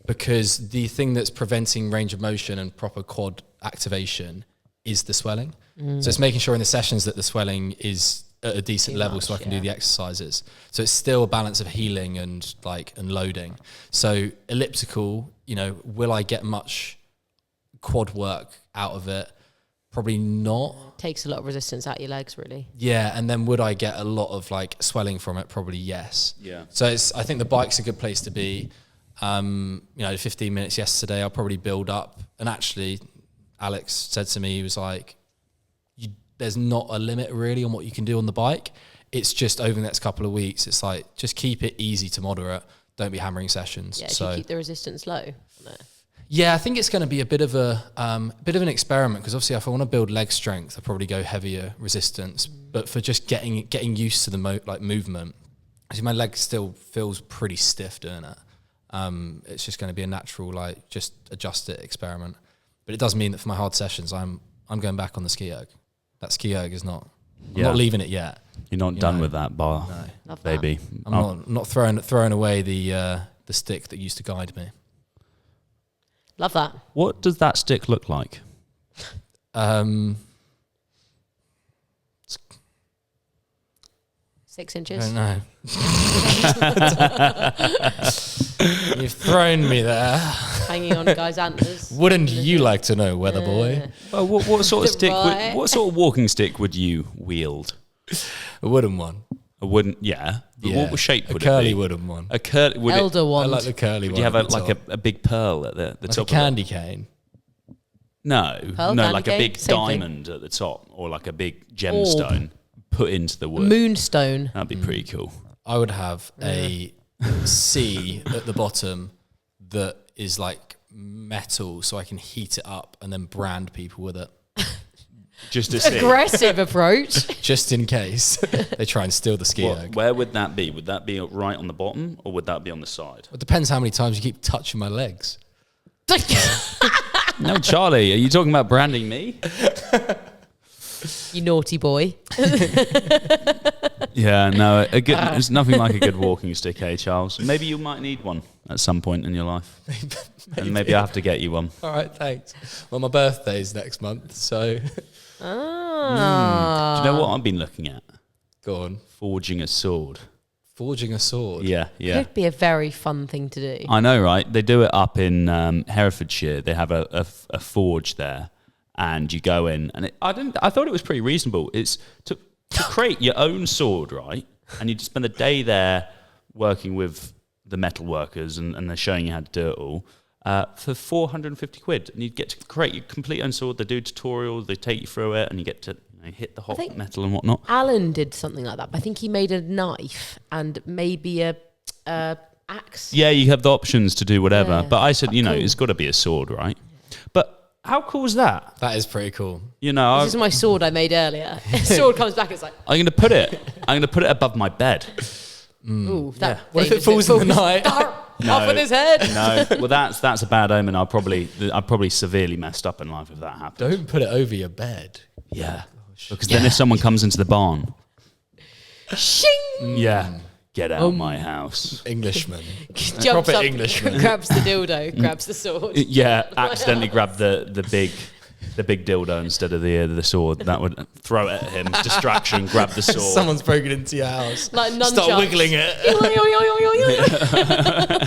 because the thing that's preventing range of motion and proper quad activation is the swelling. So it's making sure in the sessions that the swelling is at a decent level so I can do the exercises. So it's still a balance of healing and loading. So elliptical, will I get much quad work out of it? Probably not. Takes a lot of resistance out your legs, really. Yeah, and then would I get a lot of swelling from it? Probably yes. Yeah. So I think the bike's a good place to be. 15 minutes yesterday, I'll probably build up. And actually, Alex said to me, he was like, there's not a limit really on what you can do on the bike. It's just over the next couple of weeks, it's like, just keep it easy to moderate. Don't be hammering sessions. Yeah, so keep the resistance low on it. Yeah, I think it's going to be a bit of an experiment, because obviously if I want to build leg strength, I'll probably go heavier resistance. But for just getting used to the movement, actually my leg still feels pretty stiff doing it. It's just going to be a natural just adjust it experiment. But it does mean that for my hard sessions, I'm going back on the ski erg. That ski erg is not. I'm not leaving it yet. You're not done with that bar, baby. I'm not throwing away the stick that used to guide me. Love that. What does that stick look like? 6 inches. I don't know. You've thrown me there. Hanging on guys' antlers. Wouldn't you like to know, weather boy? Well, what sort of stick? Right. What sort of walking stick would you wield? A wooden one. A wooden, yeah. But what shape would it be? A curly wooden one. A curly. Elder wand. I like the curly one. Would you have a big pearl at the top? A candy cane. No, Pearl, no, candy like cane? a big Same diamond at the top, or like a big gemstone put into the wood. Moonstone. That'd be pretty cool. I would have a C at the bottom that is like metal, so I can heat it up and then brand people with it. Just to see. Aggressive approach. Just in case they try and steal the ski erg. Where would that be? Would that be right on the bottom, or would that be on the side? It depends how many times you keep touching my legs. No, Charlie, are you talking about branding me? You naughty boy. Yeah, no, there's nothing like a good walking stick, Charles? Maybe you might need one at some point in your life. And maybe I have to get you one. All right, thanks. Well, my birthday's next month, so... Do you know what I've been looking at? Go on. Forging a sword. Forging a sword? Yeah. Could be a very fun thing to do. I know, right? They do it up in Herefordshire. They have a forge there, and you go in, and I thought it was pretty reasonable. It's to create your own sword, right? And you just spend the day there working with the metal workers, and they're showing you how to do it all for 450 quid. And you get to create your complete own sword. They do tutorials, they take you through it, and you get to hit the hot metal and whatnot. Alan did something like that. I think he made a knife and maybe a axe. Yeah, you have the options to do whatever. Yeah, but I said, cool. it's got to be a sword, right? But How cool is that? That is pretty cool. You know, This is my sword I made earlier. Sword comes back, it's like, I'm going to put it above my bed. ooh, that. What if it falls in the night? Off with his head. No, well, that's a bad omen. I'll probably severely messed up in life if that happens. Don't put it over your bed. Yeah, because then if someone comes into the barn, Shing! yeah, get out of my house. Englishman. Jumps Proper up, Englishman. grabs the dildo, grabs the sword. Yeah, accidentally grab the big dildo instead of the sword. That would throw it at him. Distraction. Grab the sword. Someone's broken into your house. Like nunchucks. Start wiggling it.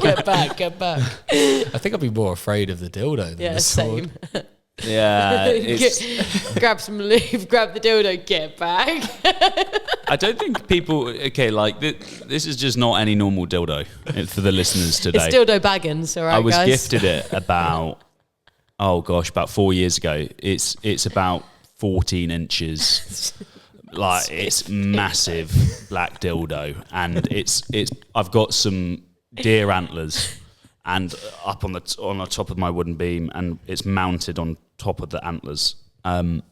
Get back. I think I'd be more afraid of the dildo than the sword. Same. Yeah, Grab some lube, grab the dildo, get back. I don't think people. Okay, like this is just not any normal dildo for the listeners today. It's dildo baggins, all right, I was guys? gifted it about 4 years ago. It's about 14 inches. Like it's massive black dildo, and it's I've got some deer antlers and up on the top of my wooden beam, and it's mounted on top of the antlers. And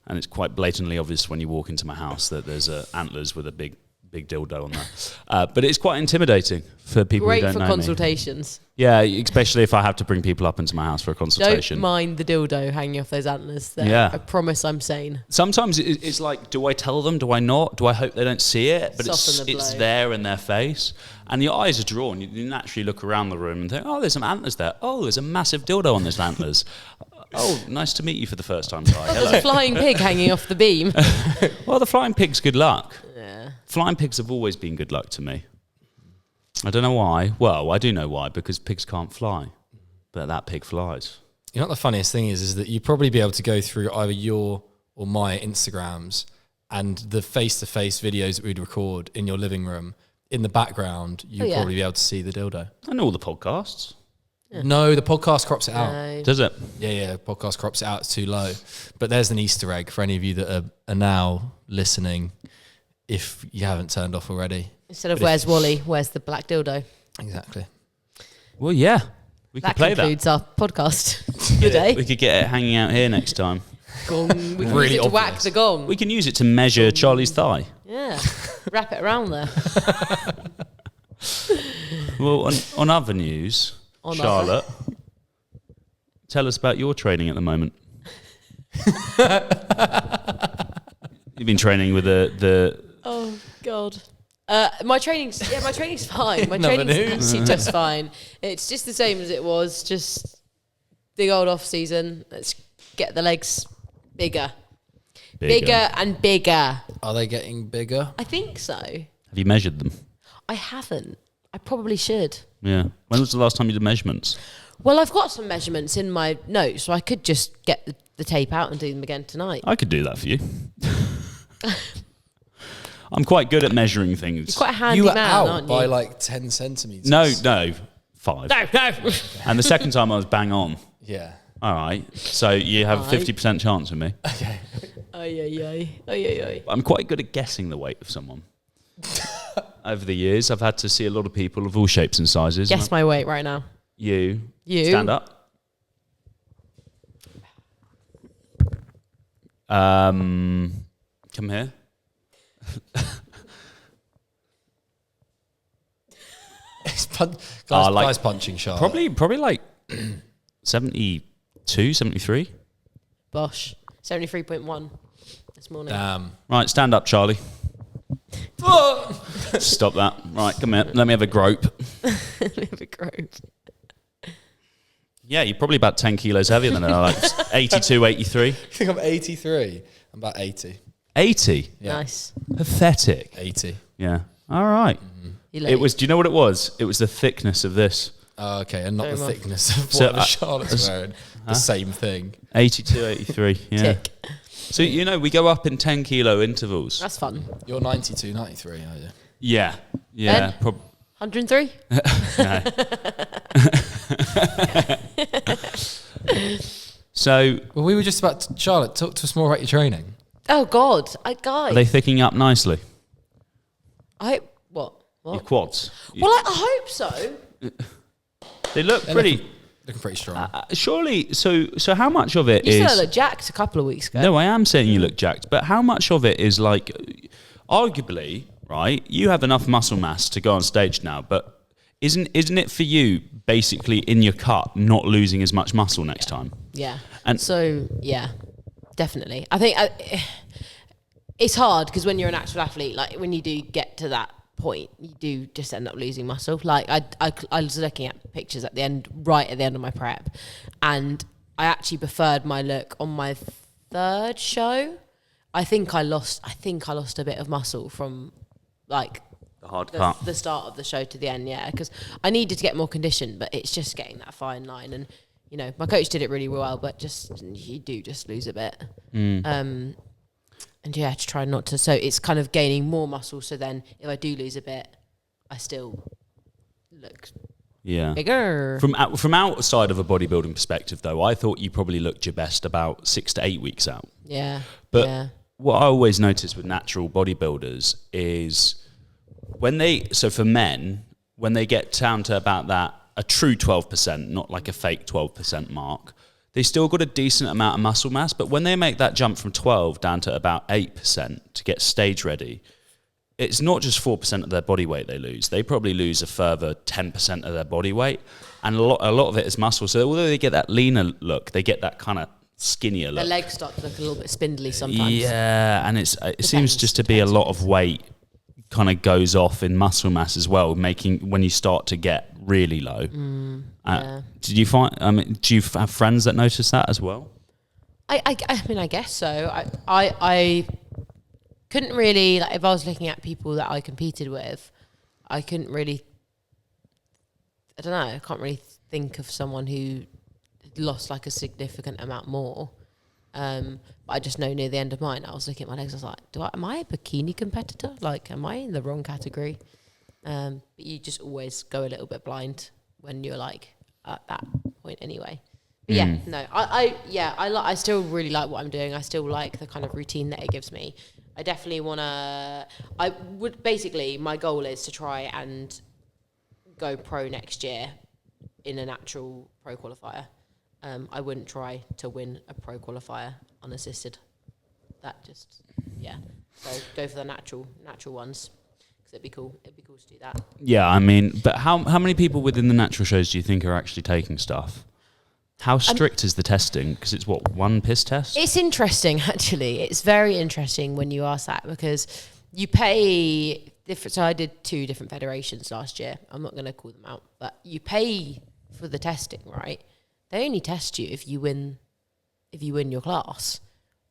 it's quite blatantly obvious when you walk into my house that there's antlers with a big dildo on there. But it's quite intimidating for people Great who don't for know consultations. me. Yeah, especially if I have to bring people up into my house for a consultation. Don't mind the dildo hanging off those antlers there. Yeah. I promise I'm sane. Sometimes it's like, do I tell them? Do I not? Do I hope they don't see it? But Soften the it's blow. there in their face. And your eyes are drawn. You naturally look around the room and think, oh, there's some antlers there. Oh, there's a massive dildo on those antlers. Oh, nice to meet you for the first time, Guy. There's a flying pig hanging off the beam. Well, the flying pig's good luck. Yeah. Flying pigs have always been good luck to me. I don't know why. Well, I do know why, because pigs can't fly. But that pig flies. You know what the funniest thing is that you'd probably be able to go through either your or my Instagrams and the face-to-face videos that we'd record in your living room. In the background, you'd probably be able to see the dildo. And all the podcasts. Yeah. No, the podcast crops it out. No. Does it? Yeah, the podcast crops it out. It's too low. But there's an Easter egg for any of you that are now listening, if you haven't turned off already. Instead of where's Wally, where's the black dildo? Exactly. Well, yeah. We That could play concludes our podcast today. We could get it hanging out here next time. Gong. We can Really use it to whack obvious. the gong. We can use it to measure Charlie's thigh. Yeah. Wrap it around there. Well, on other news, On Charlotte, tell us about your training at the moment. You've been training with the Oh God. My training's fine. My Another training's news. actually just fine. It's just the same as it was. Just big old off season. Let's get the legs bigger and bigger. Are they getting bigger? I think so. Have you measured them? I haven't. I probably should. Yeah. When was the last time you did measurements? Well, I've got some measurements in my notes, so I could just get the tape out and do them again tonight. I could do that for you. I'm quite good at measuring things. You're quite a handy You were man, out aren't you? by like 10 centimetres. No, 5. No. And the second time I was bang on. Yeah. All right. So you have a Right. 50% chance with me. Okay. Ay. I'm quite good at guessing the weight of someone. Over the years, I've had to see a lot of people of all shapes and sizes. Guess my weight right now. You. You. Stand up. Come here. Guys punching Charlotte. Probably like 72, 73. Bosh. 73.1 this morning. Damn. Right, stand up, Charlie. Stop that. Right, come here. Let me have a grope. Have a grope. Yeah, you're probably about 10 kilos heavier than I, like 82, 83. I think I'm 83. I'm about 80. 80? Yeah. Nice. Pathetic. 80. Yeah. All right. It was, do you know what it was? It was the thickness of this. Oh, okay, and not Very the much. thickness of So, whatever Charlotte's wearing. The same thing. 82, 83. Yeah. Tick. So, you know, we go up in 10 kilo intervals. That's fun. You're 92, 93, are you? Yeah. Yeah. Ben? 103? So, Well, we were just about to, Charlotte, talk to us more about your training. Oh, God. are they thickening up nicely? I hope... What? Your quads? Well, I hope so. They look pretty... Looking pretty strong. Surely, so how much of it You is... still look jacked a couple of weeks ago. No, I am saying you look jacked, but how much of it is like, arguably, right, you have enough muscle mass to go on stage now, but isn't it for you basically in your cut not losing as much muscle next time? Yeah. And so, yeah, definitely. I think it's hard because when you're an actual athlete, like when you do get to that point, you do just end up losing muscle. Like I was looking at pictures right at the end of my prep, and I actually preferred my look on my third show. I think I lost a bit of muscle from like the hard cut, the start of the show to the end, yeah, because I needed to get more conditioned, but it's just getting that fine line. And you know, my coach did it really well, but just you do just lose a bit. And yeah, to try not to. So it's kind of gaining more muscle. So then, if I do lose a bit, I still look bigger. From outside of a bodybuilding perspective, though, I thought you probably looked your best about 6 to 8 weeks out. Yeah, but what I always notice with natural bodybuilders is for men, when they get down to about that, a true 12%, not like a fake 12% mark, they still got a decent amount of muscle mass, but when they make that jump from 12 down to about 8% to get stage ready, it's not just 4% of their body weight they lose. They probably lose a further 10% of their body weight, and a lot of it is muscle. So although they get that leaner look, they get that kind of skinnier look. The legs start to look a little bit spindly sometimes. Yeah, and it seems just to be a lot of weight kind of goes off in muscle mass as well, making when you start to get really low. Did you find? Do you have friends that notice that as well? I mean, I guess so. I couldn't really, like, if I was looking at people that I competed with, I couldn't really. I don't know. I can't really think of someone who lost like a significant amount more. But I just know near the end of mine, I was looking at my legs. I was like, am I a bikini competitor? Like, am I in the wrong category? But you just always go a little bit blind when you're like at that point anyway. But yeah, no, I still really like what I'm doing. I still like the kind of routine that it gives me. I definitely my goal is to try and go pro next year in a natural pro qualifier. I wouldn't try to win a pro qualifier unassisted. That just, yeah. So go for the natural ones. It'd be cool to do that. Yeah, I mean, but how many people within the natural shows do you think are actually taking stuff? How strict is the testing? Because it's one piss test? It's interesting, actually. It's very interesting when you ask that, because you pay different. So I did 2 different federations last year. I'm not going to call them out, but you pay for the testing, right? They only test you if you win your class,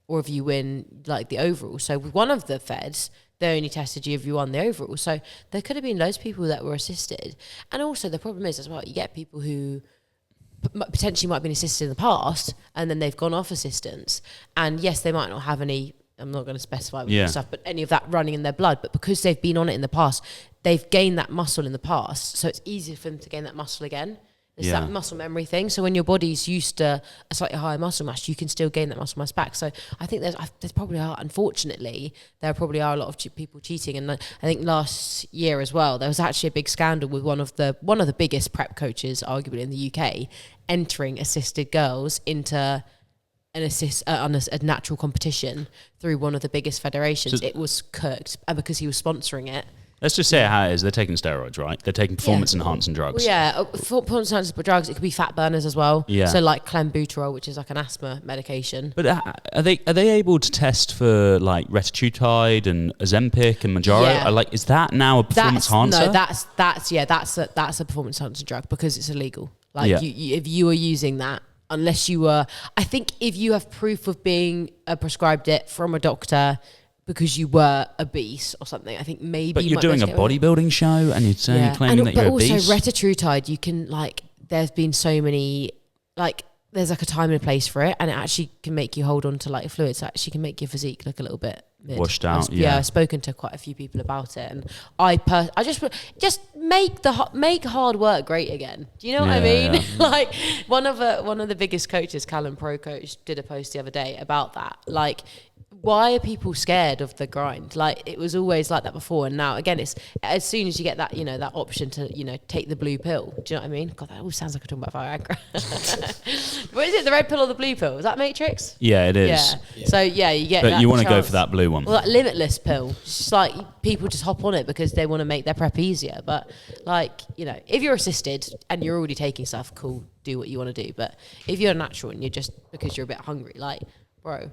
or if you win like the overall. So with one of the feds, they only tested you if you won the overall. So there could have been loads of people that were assisted. And also the problem is as well, you get people who potentially might have been assisted in the past, and then they've gone off assistance. And yes, they might not have any, I'm not going to specify stuff, but any of that running in their blood. But because they've been on it in the past, they've gained that muscle in the past. So it's easier for them to gain that muscle again. It's that muscle memory thing. So when your body's used to a slightly higher muscle mass, you can still gain that muscle mass back. So I think there's probably unfortunately, there probably are a lot of people cheating. And I think last year as well, there was actually a big scandal with one of the biggest prep coaches, arguably in the UK, entering assisted girls into a natural competition through one of the biggest federations. So it was cooked, and because he was sponsoring it. Let's just say how it is. They're taking steroids, right? They're taking performance-enhancing drugs. Well, yeah, performance-enhancing drugs. It could be fat burners as well. Yeah. So like clenbuterol, which is like an asthma medication. But are they able to test for like retatrutide and Ozempic and Mounjaro? Yeah. Is that now a performance enhancer? No, that's a performance-enhancing drug because it's illegal. Like you, if you are using that, unless you were, I think if you have proof of being prescribed it from a doctor because you were obese or something, I think maybe. But you're doing a bodybuilding show and you're claiming that you're obese. But also retatrutide, you can there's been so many, there's like a time and a place for it, and it actually can make you hold on to like fluids. It actually can make your physique look a little bit washed out. I've spoken to quite a few people about it, and I just make hard work great again. Do you know what I mean? Yeah. Like one of the biggest coaches, Callum Pro Coach, did a post the other day about that. Like why are people scared of the grind? Like, it was always like that before, and now again, it's as soon as you get that, that option to, take the blue pill. Do you know what I mean? God, that always sounds like I'm talking about Viagra. What is it? The red pill or the blue pill? Is that Matrix? Yeah, it is. Yeah. So yeah, you get. But that you want to go chance. for that blue one. Well, that limitless pill. It's just like people just hop on it because they want to make their prep easier. But like, if you're assisted and you're already taking stuff, cool, do what you want to do. But if you're natural and you're just because you're a bit hungry, like, bro,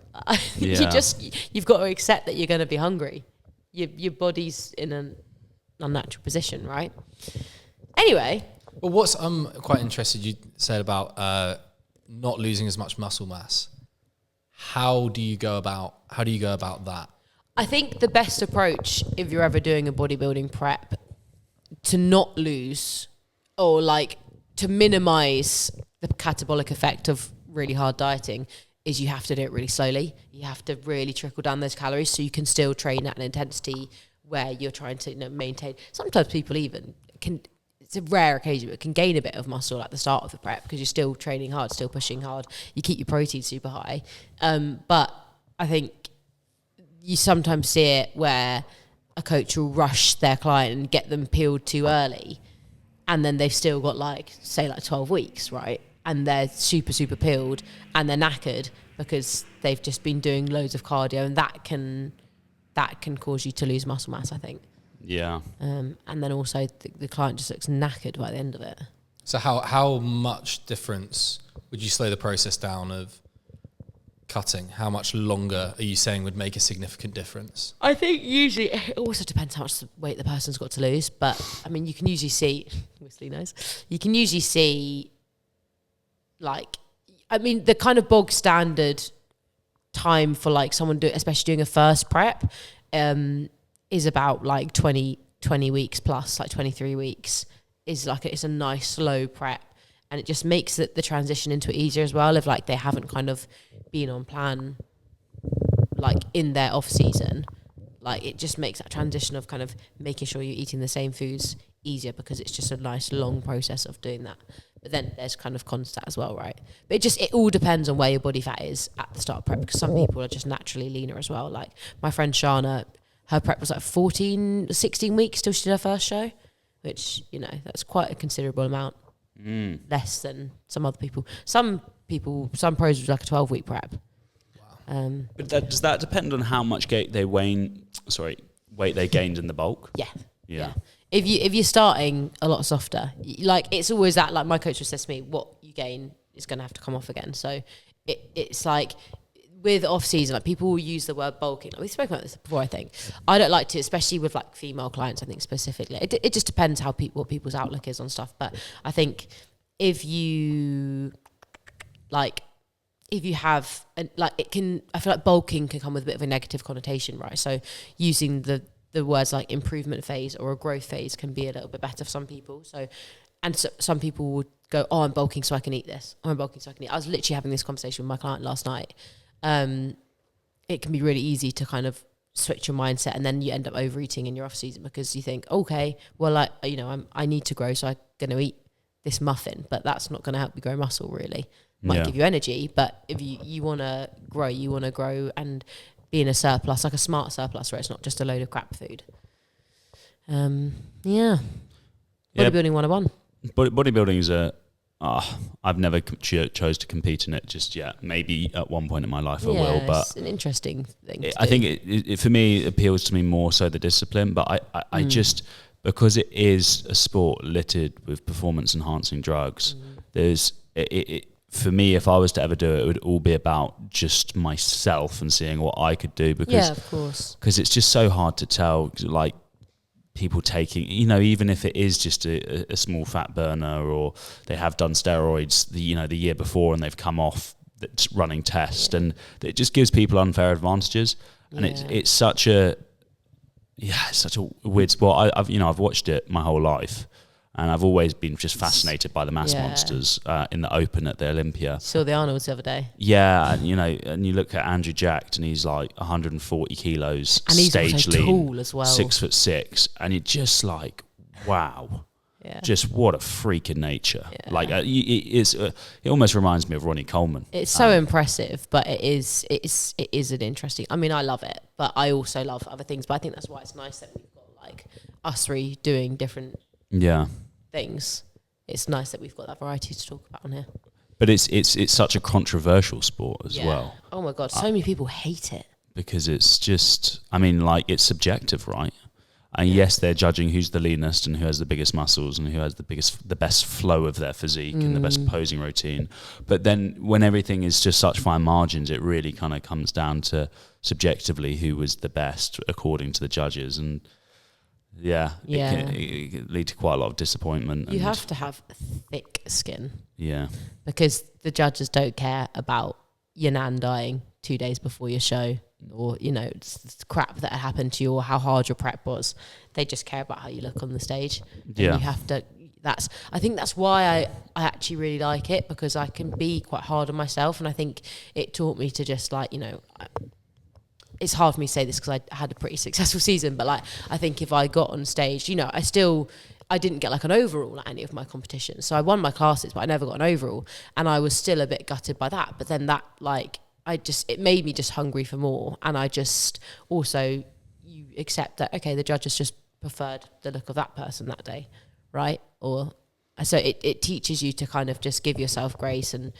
you've got to accept that you're going to be hungry. Your body's in an unnatural position, right? Anyway. Well, I'm quite interested, you said about not losing as much muscle mass. How do you go about that? I think the best approach, if you're ever doing a bodybuilding prep, to not lose or like to minimize the catabolic effect of really hard dieting, is you have to do it really slowly. You have to really trickle down those calories so you can still train at an intensity where you're trying to maintain. Sometimes people even can, it's a rare occasion, but can gain a bit of muscle at the start of the prep because you're still training hard, still pushing hard. You keep your protein super high. But I think you sometimes see it where a coach will rush their client and get them peeled too early, and then they've still got 12 weeks, right? And they're super, super peeled and they're knackered because they've just been doing loads of cardio, and that can cause you to lose muscle mass, I think. Yeah. And then also the client just looks knackered by the end of it. So how much difference would you slow the process down of cutting? How much longer are you saying would make a significant difference? I think usually it also depends how much weight the person's got to lose. But I mean, you can usually see, Wesley knows, you can usually see the kind of bog standard time for someone especially doing a first prep, is about 20 weeks plus, 23 weeks is it's a nice slow prep, and it just makes the transition into it easier as well if they haven't kind of been on plan in their off season. It just makes that transition of kind of making sure you're eating the same foods easier because it's just a nice long process of doing that. But then there's kind of cons to that as well, right? But it all depends on where your body fat is at the start of prep, because some people are just naturally leaner as well. Like my friend Shana, her prep was 16 weeks till she did her first show, which, that's quite a considerable amount. Less than some other people. Some pros was a 12-week prep. Wow. But does that depend on how much weight they gained in the bulk? Yeah. If you're starting a lot softer, it's always that, my coach says to me, what you gain is going to have to come off again. So it's with off season, people will use the word bulking. We've spoken about this before, I think. I don't like to, especially with female clients, I think specifically. It just depends what people's outlook is on stuff. But I think if you have, it can, I feel bulking can come with a bit of a negative connotation, right? So using the words improvement phase or a growth phase can be a little bit better for some people. So some people would go, oh, I'm bulking so I can eat this. Oh, I'm bulking so I can eat. I was literally having this conversation with my client last night. It can be really easy to kind of switch your mindset, and then you end up overeating in your off season because you think, okay, well, I need to grow, so I'm going to eat this muffin, but that's not going to help you grow muscle really. Might give you energy, but if you want to grow and be in a surplus, a smart surplus where it's not just a load of crap food. Bodybuilding 101. Bodybuilding is I've never chose to compete in it just yet. Maybe at one point in my life I will, but it's an interesting thing. I think it for me it appeals to me more so the discipline. But I just, because it is a sport littered with performance enhancing drugs, there's for me, if I was to ever do it, it would all be about just myself and seeing what I could do. Because, of course, because it's just so hard to tell, people taking, even if it is just a small fat burner, or they have done steroids the year before and they've come off running test, and it just gives people unfair advantages. And it's such a weird sport. I've watched it my whole life, and I've always been just fascinated by the mass monsters in the open at the Olympia. Saw the Arnolds the other day. Yeah, and you look at Andrew Jacked, and he's 140 kilos, and he's stage also lean, tall as well, 6'6", and you're just wow. just what a freak in nature. Yeah. Like it almost reminds me of Ronnie Coleman. It's so impressive, but it is an interesting. I mean, I love it, but I also love other things. But I think that's why it's nice that we've got like us three doing different things. It's nice that we've got that variety to talk about on here. But it's such a controversial sport as well. Oh my God, so many people hate it. Because it's just, I mean, like, it's subjective, right? And yes, they're judging who's the leanest and who has the biggest muscles and who has the best flow of their physique and the best posing routine. But then when everything is just such fine margins, it really kind of comes down to subjectively who was the best according to the judges. And it can lead to quite a lot of disappointment. You have to have thick skin. Yeah. Because the judges don't care about your nan dying 2 days before your show, or it's crap that happened to you, or how hard your prep was. They just care about how you look on the stage. And you have to. I think that's why I actually really like it, because I can be quite hard on myself, and I think it taught me to just it's hard for me to say this because I had a pretty successful season, but like I think if I got on stage, I didn't get like an overall at any of my competitions. So I won my classes, but I never got an overall, and I was still a bit gutted by that. But then that it made me just hungry for more. And I just also, you accept that, okay, the judges just preferred the look of that person that day, right? Or so it teaches you to kind of just give yourself grace and,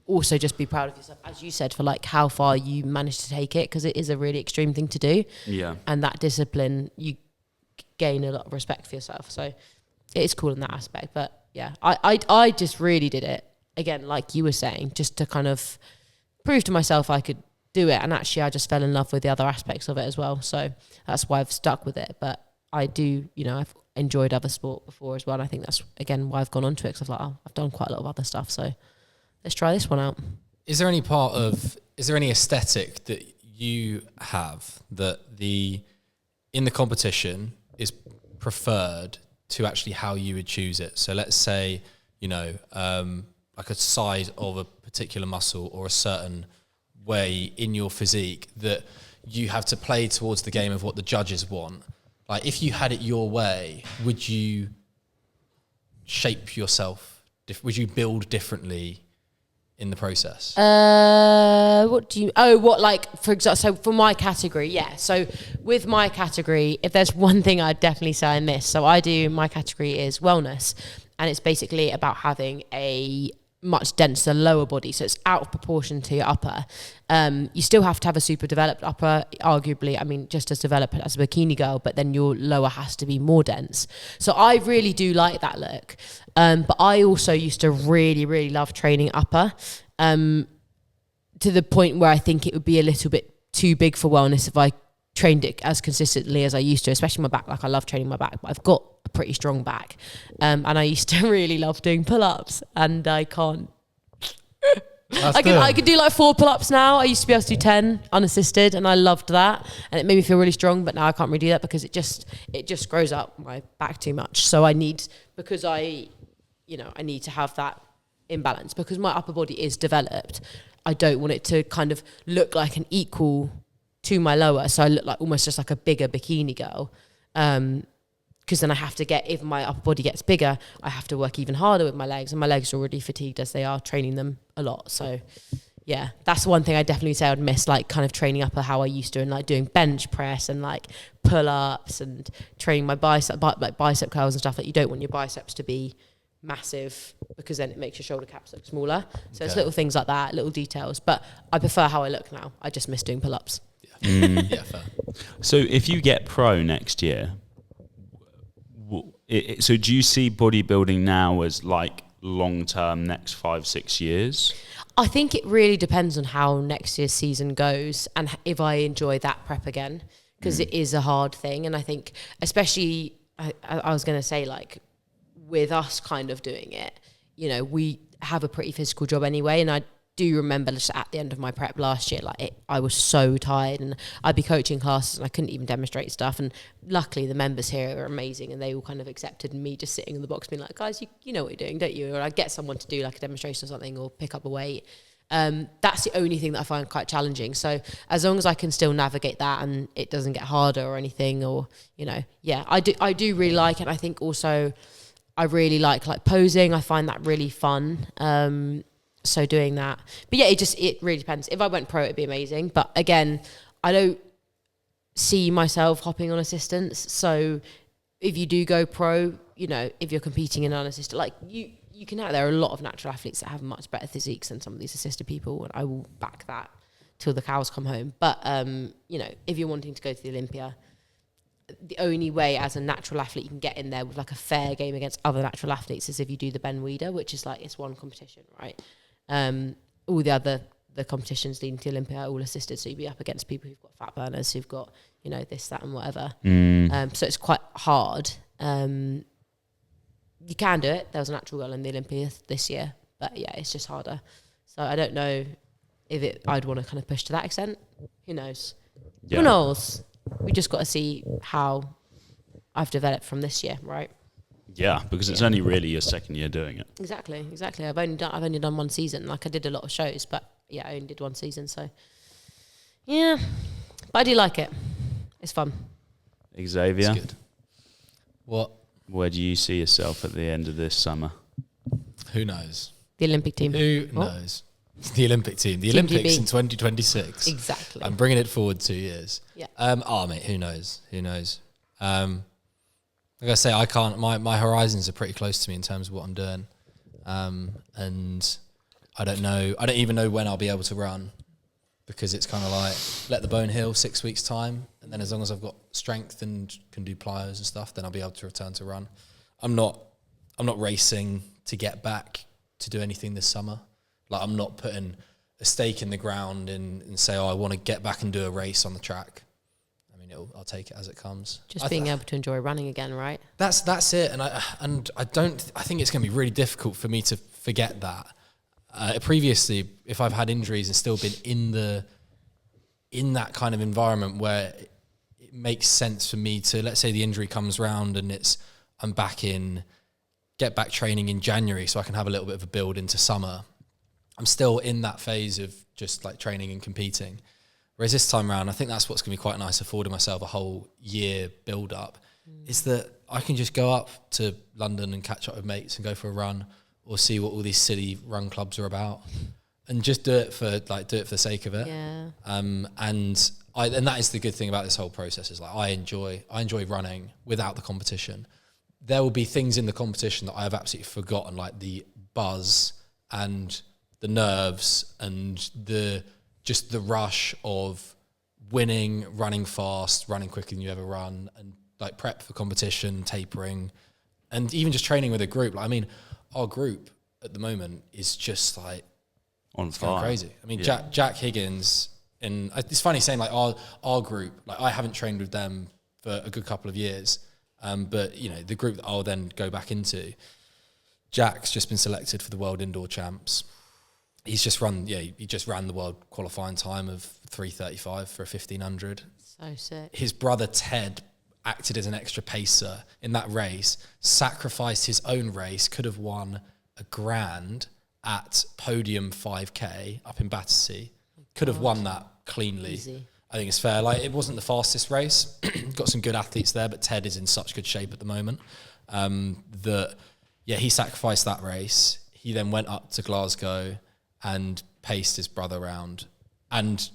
also just be proud of yourself, as you said, for like how far you managed to take it, because it is a really extreme thing to do. Yeah. And that discipline, you gain a lot of respect for yourself. So it is cool in that aspect. But yeah, I just really did it, again, like you were saying, just to kind of prove to myself I could do it. And actually I just fell in love with the other aspects of it as well. So that's why I've stuck with it. But I do, I've enjoyed other sport before as well. And I think that's, again, why I've gone on to it, because I've done quite a lot of other stuff. So let's try this one out. Is there any aesthetic that you have that in the competition is preferred to actually how you would choose it? So let's say, like a size of a particular muscle or a certain way in your physique that you have to play towards the game of what the judges want. Like if you had it your way, would you shape yourself? Would you build differently in the process? For example, so for my category, yeah. So with my category, if there's one thing I'd definitely say in this, my category is wellness, and it's basically about having a much denser lower body, so it's out of proportion to your upper. You still have to have a super developed upper, arguably, just as developed as a bikini girl, but then your lower has to be more dense. So I really do like that look. But I also used to really, really love training upper, to the point where I think it would be a little bit too big for wellness if I trained it as consistently as I used to, especially my back. Like I love training my back, but I've got a pretty strong back. And I used to really love doing pull-ups, and I can't. I could do like 4 pull-ups now. I used to be able to do 10 unassisted, and I loved that, and it made me feel really strong. But now I can't really do that because it just grows up my back too much. So I need to have that imbalance, because my upper body is developed. I don't want it to kind of look like an equal to my lower, so I look like almost just like a bigger bikini girl. Because then I have to if my upper body gets bigger, I have to work even harder with my legs, and my legs are already fatigued as they are, training them a lot. So yeah, that's the one thing I definitely say I'd miss, like kind of training upper how I used to, and like doing bench press and like pull-ups and training my bicep curls and stuff. Like you don't want your biceps to be massive, because then it makes your shoulder caps look smaller. So it's little things like that, little details. But I prefer how I look now. I just miss doing pull-ups. Yeah, fair. So if you get pro next year, so do you see bodybuilding now as like long-term, next 5-6 years? I think it really depends on how next year's season goes, and if I enjoy that prep again, because it is a hard thing. And I think especially, I was going to say, like with us kind of doing it, we have a pretty physical job anyway. And I do remember just at the end of my prep last year, I was so tired, and I'd be coaching classes and I couldn't even demonstrate stuff. And luckily the members here are amazing, and they all kind of accepted me just sitting in the box being like, guys, you know what you're doing, don't you? Or I'd get someone to do like a demonstration or something, or pick up a weight. That's the only thing that I find quite challenging. So as long as I can still navigate that and it doesn't get harder or anything, or, I do really like it. I think also I really like posing. I find that really fun. So doing that. But yeah, it really depends. If I went pro, it'd be amazing. But again, I don't see myself hopping on assistants. So if you do go pro, you know, if you're competing in an assistant, like you can there are a lot of natural athletes that have much better physiques than some of these assisted people, and I will back that till the cows come home. But you know, if you're wanting to go to the Olympia, the only way as a natural athlete you can get in there with like a fair game against other natural athletes is if you do the Ben Weider, which is like, it's one competition, right? All the competitions leading to Olympia are all assisted, so you'd be up against people who've got fat burners, who've got, you know, this, that and whatever. So it's quite hard. You can do it. There was a natural girl in the Olympia this year, but yeah, it's just harder. So I don't know if I'd want to kind of push to that extent. Who knows? Yeah. Who knows? We just got to see how I've developed from this year, right? Yeah, because it's only really your second year doing it. Exactly. I've only done one season. Like, I did a lot of shows, but yeah, I only did one season. So yeah, but I do like it. It's fun. Xavier, It's good. What? Where do you see yourself at the end of this summer? Who knows? The Olympic team. Who knows? The Olympic team. The Team Olympics GB. in 2026. Exactly. I'm bringing it forward 2 years. Yeah. Mate, who knows? Who knows? Like I say, I can't. My horizons are pretty close to me in terms of what I'm doing, and I don't know. I don't even know when I'll be able to run, because it's kind of like let the bone heal 6 weeks time, and then as long as I've got strength and can do plyos and stuff, then I'll be able to return to run. I'm not racing to get back to do anything this summer. Like, I'm not putting a stake in the ground and say, oh, I want to get back and do a race on the track. I mean, I'll take it as it comes. Just being able to enjoy running again, right? That's it. And I think it's going to be really difficult for me to forget that. Previously, if I've had injuries and still been in that kind of environment where it makes sense for me to, let's say the injury comes round and I'm back in, get back training in January so I can have a little bit of a build into summer. I'm still in that phase of just like training and competing. Whereas this time around, I think that's what's going to be quite nice, affording myself a whole year build up, is that I can just go up to London and catch up with mates and go for a run, or see what all these silly run clubs are about, and just do it for the sake of it. Yeah. And that is the good thing about this whole process, is like I enjoy running without the competition. There will be things in the competition that I have absolutely forgotten, like the buzz and the nerves and the rush of winning, running fast, running quicker than you ever run, and like prep for competition, tapering, and even just training with a group. Like, I mean, our group at the moment is just like On fire. crazy. I mean, Yeah. Jack Higgins, and it's funny saying like our group, like I haven't trained with them for a good couple of years, but you know, the group that I'll then go back into, Jack's just been selected for the World Indoor Champs. He just ran the world qualifying time of 3:35 for a 1500. So sick. His brother Ted acted as an extra pacer in that race, sacrificed his own race, could have won $1,000 at Podium 5K up in Battersea. Could have won that cleanly. Easy. I think it's fair. Like, it wasn't the fastest race. Got some good athletes there, but Ted is in such good shape at the moment he sacrificed that race. He then went up to Glasgow and paced his brother around and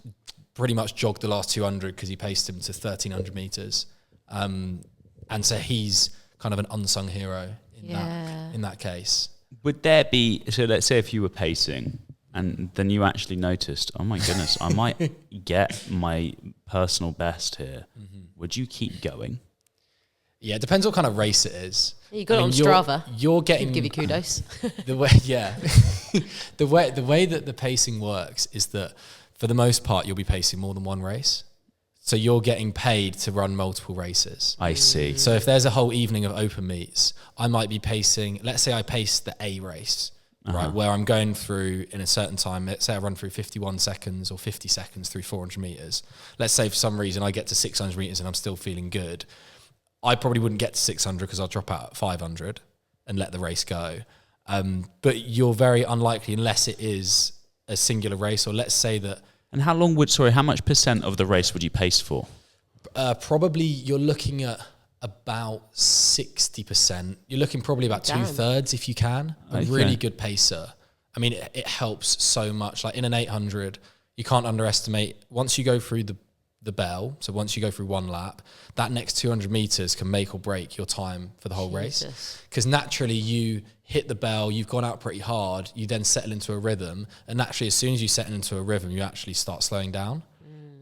pretty much jogged the last 200 because he paced him to 1,300 meters. And so he's kind of an unsung hero in that case. Would there be, so let's say if you were pacing and then you actually noticed, oh my goodness, I might get my personal best here. Mm-hmm. Would you keep going? Yeah, it depends what kind of race it is. You got it on Strava. You're getting, He'd give you kudos. the way that the pacing works is that for the most part you'll be pacing more than one race. So you're getting paid to run multiple races. I see. So if there's a whole evening of open meets, I might be pacing, let's say I pace the A race, right, where I'm going through in a certain time. Let's say I run through 51 seconds or 50 seconds through 400 meters. Let's say for some reason I get to 600 meters and I'm still feeling good. I probably wouldn't get to 600 because I'll drop out at 500 and let the race go. But you're very unlikely, unless it is a singular race, or let's say that. And how much % of the race would you pace for? Probably you're looking at about 60%. You're looking probably about Damn. 2/3 if you can. A Okay. really good pacer. I mean, it helps so much. Like in an 800, you can't underestimate, once you go through the bell, so once you go through one lap, that next 200 meters can make or break your time for the whole race. Because naturally you hit the bell, you've gone out pretty hard, you then settle into a rhythm, and naturally as soon as you settle into a rhythm, you actually start slowing down.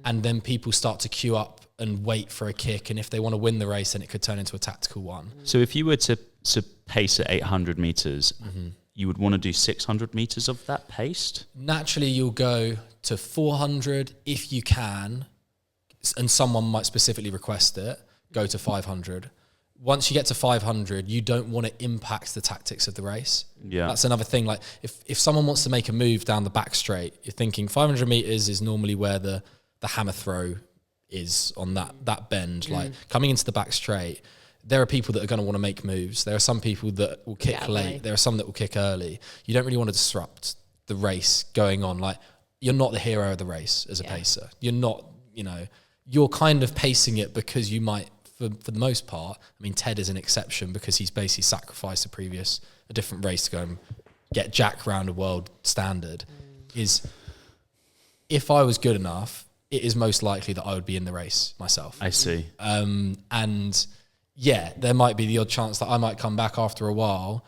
And then people start to queue up and wait for a kick, and if they want to win the race, then it could turn into a tactical one. So if you were to pace at 800 meters, you would want to do 600 meters of that paced? Naturally you'll go to 400 if you can, and someone might specifically request it, go to 500. Once you get to 500, you don't want to impact the tactics of the race. Yeah. That's another thing. Like if someone wants to make a move down the back straight, you're thinking 500 meters is normally where the hammer throw is on that bend. Like coming into the back straight, there are people that are going to want to make moves. There are some people that will kick late. There are some that will kick early. You don't really want to disrupt the race going on. Like you're not the hero of the race as a pacer. You're not, you're kind of pacing it because you might, for the most part, I mean, Ted is an exception because he's basically sacrificed a different race to go and get Jack round a world standard. Is if I was good enough, it is most likely that I would be in the race myself. I see. And yeah, there might be the odd chance that I might come back after a while,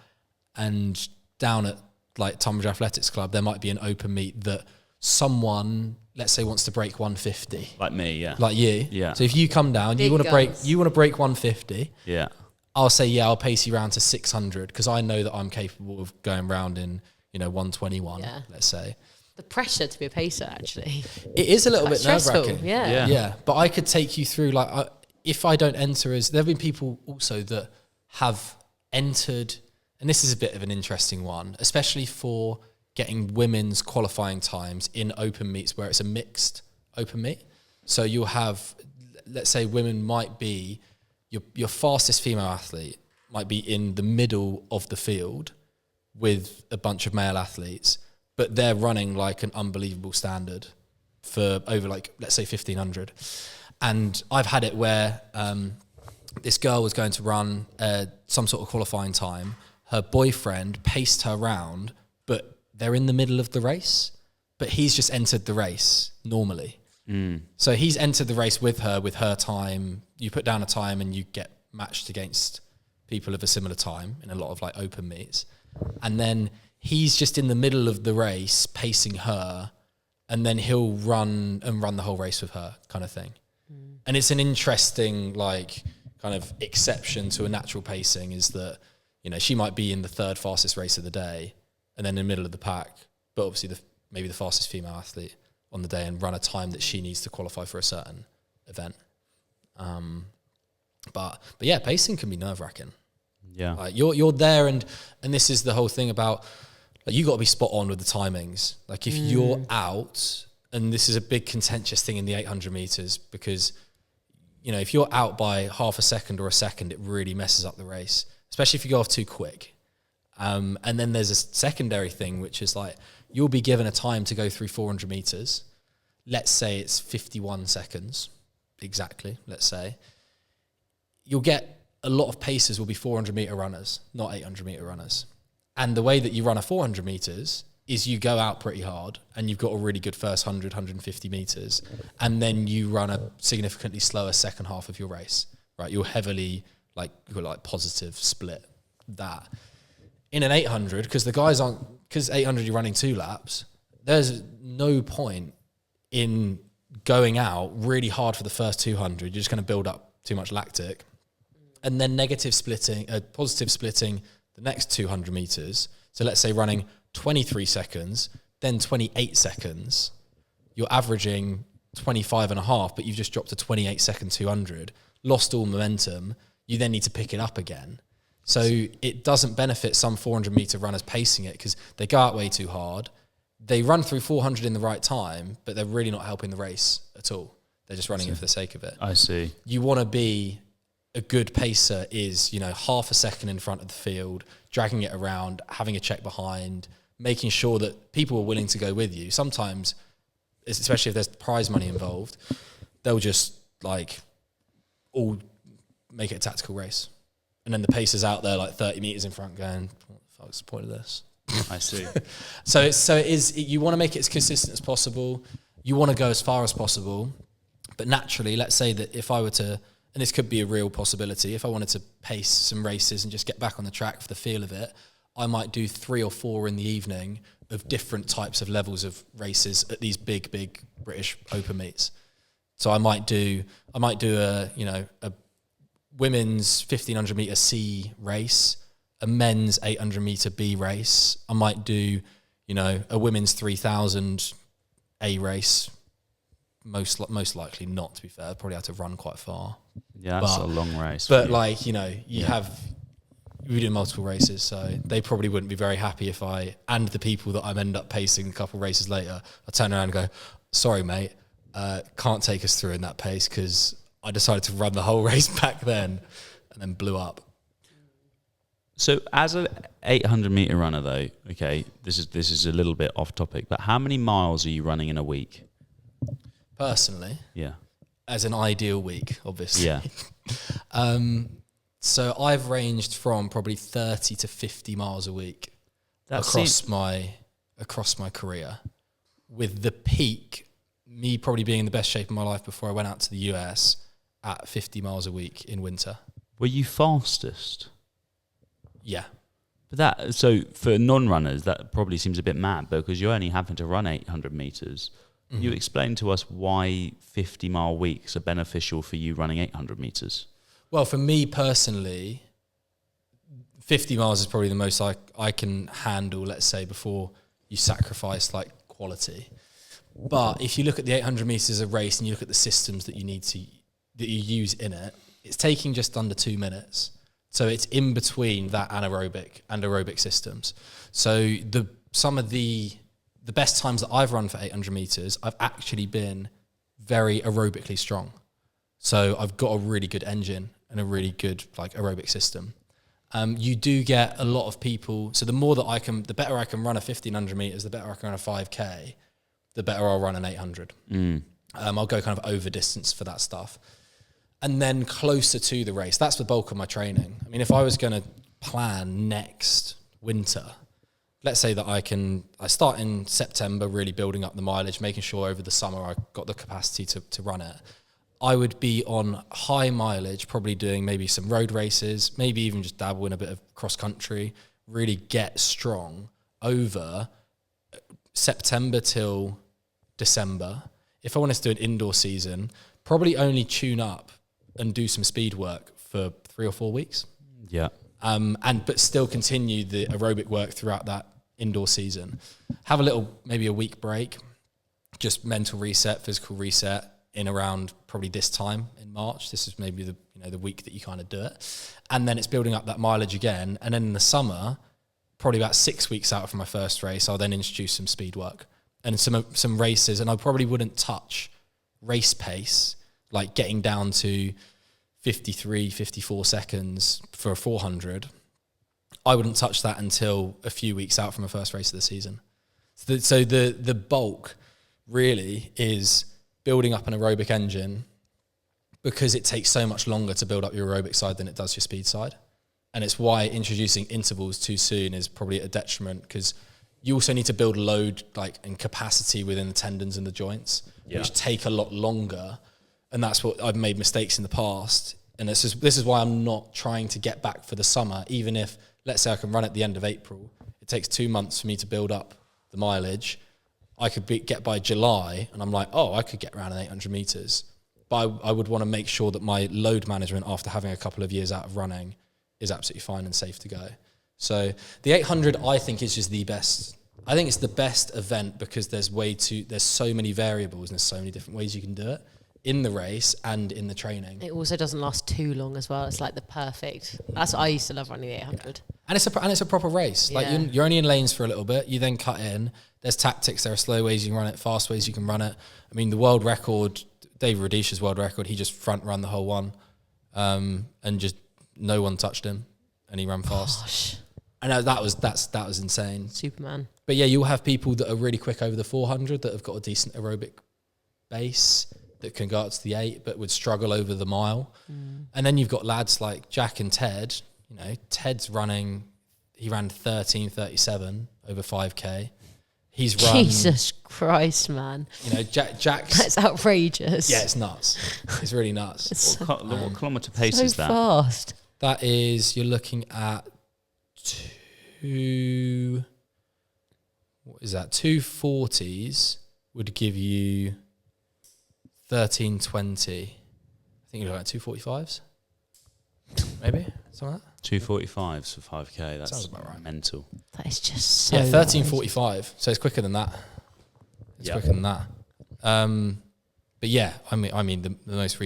and down at like Tunbridge Athletics Club, there might be an open meet that someone, let's say, wants to break 150. Like me, yeah. Like you. Yeah. So if you come down, you want to break 150. Yeah. I'll say, yeah, I'll pace you round to 600 because I know that I'm capable of going round in, 121, let's say. The pressure to be a pacer, actually. It is a little Quite bit nerve-wracking. stressful, yeah. Yeah, but I could take you through, like, if I don't enter as... There have been people also that have entered, and this is a bit of an interesting one, especially for getting women's qualifying times in open meets where it's a mixed open meet. So you'll have, let's say women might be, your fastest female athlete might be in the middle of the field with a bunch of male athletes, but they're running like an unbelievable standard for over like, let's say 1500. And I've had it where this girl was going to run some sort of qualifying time. Her boyfriend paced her round, but they're in the middle of the race, but he's just entered the race normally. So he's entered the race with her time. You put down a time and you get matched against people of a similar time in a lot of like open meets. And then he's just in the middle of the race pacing her, and then he'll run the whole race with her kind of thing. And it's an interesting like kind of exception to a natural pacing is that, she might be in the third fastest race of the day and then in the middle of the pack, but obviously maybe the fastest female athlete on the day and run a time that she needs to qualify for a certain event. But yeah, pacing can be nerve-wracking. Yeah. Like you're there, and this is the whole thing about like you got to be spot on with the timings. Like if you're out, and this is a big contentious thing in the 800 meters because if you're out by half a second or a second, it really messes up the race, especially if you go off too quick. And then there's a secondary thing, which is like you'll be given a time to go through 400 meters. Let's say it's 51 seconds exactly. Let's say you'll get a lot of pacers will be 400 meter runners, not 800 meter runners. And the way that you run a 400 meters is you go out pretty hard and you've got a really good first 100, 150 meters. And then you run a significantly slower second half of your race, right? You're heavily you've got like positive split that. In an 800, because 800 you're running 2 laps, there's no point in going out really hard for the first 200. You're just going to build up too much lactic. And then positive splitting the next 200 meters. So let's say running 23 seconds, then 28 seconds. You're averaging 25 and a half, but you've just dropped to 28 second 200, lost all momentum. You then need to pick it up again. So it doesn't benefit some 400 meter runners pacing it because they go out way too hard. They run through 400 in the right time, but they're really not helping the race at all. They're just running it for the sake of it. I see. You want to be a good pacer is, half a second in front of the field, dragging it around, having a check behind, making sure that people are willing to go with you. Sometimes, especially if there's prize money involved, they'll just all make it a tactical race. And then the pacer's out there like 30 meters in front going, what the fuck's the point of this? I see. You want to make it as consistent as possible. You want to go as far as possible. But naturally, let's say that if I were to, and this could be a real possibility, if I wanted to pace some races and just get back on the track for the feel of it, I might do 3 or 4 in the evening of different types of levels of races at these big British open meets. So I might do a women's 1500 meter C race, a men's 800 meter B race. I might do, a women's 3000 A race. Most likely not, to be fair. I'd probably have to run quite far. Yeah, that's a long race. But we do multiple races, so they probably wouldn't be very happy if and the people that I end up pacing a couple races later, I turn around and go, sorry, mate, can't take us through in that pace because I decided to run the whole race back then and then blew up. So as an 800 meter runner though, okay, this is a little bit off topic, but how many miles are you running in a week? Personally? Yeah. As an ideal week, obviously. Yeah. So I've ranged from probably 30 to 50 miles a week across my career, with the peak, me probably being in the best shape of my life before I went out to the US at 50 miles a week in winter. Were you fastest? Yeah. But so for non-runners, that probably seems a bit mad because you're only having to run 800 meters. Mm-hmm. You explain to us why 50-mile weeks are beneficial for you running 800 meters. Well, for me personally, 50 miles is probably the most I can handle, let's say, before you sacrifice like quality. But if you look at the 800 meters as a race and you look at the systems that you use in it, it's taking just under 2 minutes. So it's in between that anaerobic and aerobic systems. So some of the best times that I've run for 800 meters, I've actually been very aerobically strong. So I've got a really good engine and a really good like aerobic system. You do get a lot of people. So the better I can run a 1500 meters, the better I can run a 5K, the better I'll run an 800. I'll go kind of over distance for that stuff. And then closer to the race, that's the bulk of my training. I mean, if I was going to plan next winter, let's say that I start in September really building up the mileage, making sure over the summer I got the capacity to run it. I would be on high mileage, probably doing maybe some road races, maybe even just dabble in a bit of cross country, really get strong over September till December. If I wanted to do an indoor season, probably only tune up and do some speed work for 3 or 4 weeks. Yeah. But still continue the aerobic work throughout that indoor season. Have maybe a week break, just mental reset, physical reset in around probably this time in March. This is maybe the week that you kind of do it. And then it's building up that mileage again. And then in the summer, probably about 6 weeks out from my first race, I'll then introduce some speed work and some races. And I probably wouldn't touch race pace, like getting down to 53, 54 seconds for a 400. I wouldn't touch that until a few weeks out from the first race of the season. So the bulk really is building up an aerobic engine, because it takes so much longer to build up your aerobic side than it does your speed side. And it's why introducing intervals too soon is probably a detriment, because you also need to build load and capacity within the tendons and the joints, which take a lot longer. And that's what I've made mistakes in the past. And this is why I'm not trying to get back for the summer. Even if, let's say I can run at the end of April, it takes 2 months for me to build up the mileage. I could get by July and I'm like, I could get around an 800 meters. But I would want to make sure that my load management after having a couple of years out of running is absolutely fine and safe to go. So the 800, I think, is just the best. I think it's the best event because there's so many variables and there's so many different ways you can do it in the race and in the training. It also doesn't last too long as well. It's like the perfect. That's what I used to love running the 800. Yeah. And it's a proper race. Like you're only in lanes for a little bit. You then cut in. There's tactics. There are slow ways you can run it, fast ways you can run it. I mean, the world record, David Radisha's world record, he just front run the whole one, and just no one touched him, and he ran fast. Gosh. I know that was insane. Superman. But yeah, you'll have people that are really quick over the 400 that have got a decent aerobic base, that can go up to the 8, but would struggle over the mile. And then you've got lads like Jack and Ted. You know, Ted's running, he ran 13:37 over 5K. He's run. Jesus Christ, man. You know, Jack's. That's outrageous. Yeah, it's nuts. It's really nuts. What kilometre pace So is that? fast. That is, you're looking at what is that? 240s would give you 13:20. I think you're looking at 245s. Maybe something like that. 245s for 5K. That's Sounds about right. mental. That is just so. Yeah, 13:45. So it's quicker than that. It's Yeah. quicker than that. But yeah, I mean the most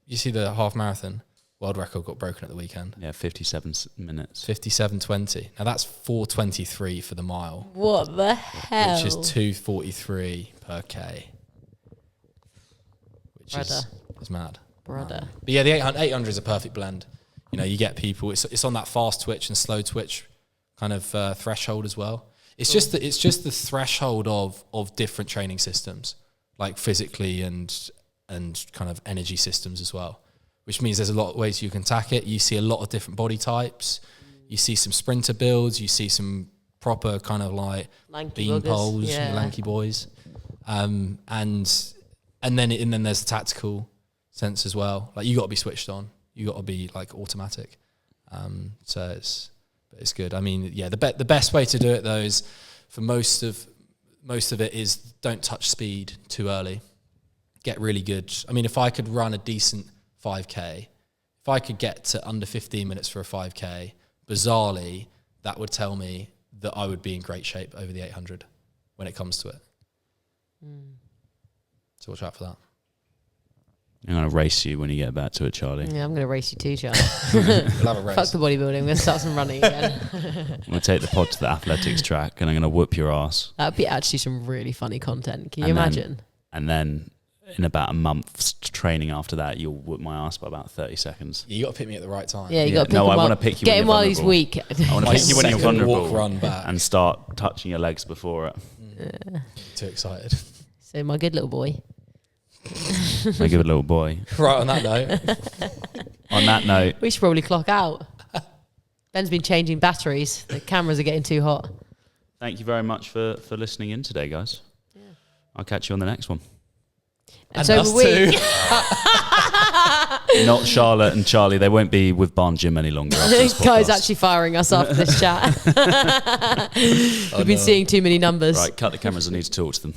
you see the half marathon world record got broken at the weekend. Yeah, 57 minutes. 57:20. Now that's 4:23 for the mile, What the hell? which is 2:43 per K. Which is mad. Brother. But yeah, the 800 is a perfect blend. You know, you get people. It's on that fast twitch and slow twitch kind of threshold as well. It's just the threshold of different training systems, like physically and kind of energy systems as well. Which means there's a lot of ways you can attack it. You see a lot of different body types. You see some sprinter builds. You see some proper kind of like Lanky bean buggers. poles, Yeah. lanky boys, and then there's the tactical sense as well. Like you got to be switched on. You got to be like automatic. So it's good. I mean, yeah, the best way to do it though is for most of it is don't touch speed too early. Get really good. I mean, if I could run a decent 5K, if I could get to under 15 minutes for a 5K, bizarrely, that would tell me that I would be in great shape over the 800 when it comes to it. So watch out for that. I'm going to race you when you get back to it, Charlie. Yeah, I'm going to race you too, Charlie. We'll have a race. Fuck the bodybuilding. I'm going to start some running again. I'm going to take the pod to the athletics track and I'm going to whoop your ass. That'd be actually some really funny content. Can you And then- imagine? And then in about a month's training after that, you'll whoop my ass by about 30 seconds. You got to pick me at the right time. Yeah, you Yeah, got to pick no, him I while- wanna pick you Get when him you're while he's vulnerable. weak. I want to My pick you when you're second vulnerable walk, run back. and start touching your legs before it. Too excited. So my good little boy. I give a little boy. Right, on that note. On that note, We should probably clock out. Ben's been changing batteries. The cameras are getting too hot. thank you very much for listening in today, guys. Yeah. I'll catch you on the next one. And so us will we. too. Not Charlotte and Charlie. They won't be with Barn Gym any longer. After this Guy's podcast. actually firing us after this chat. We've been seeing too many numbers. Right, cut the cameras. I need to talk to them.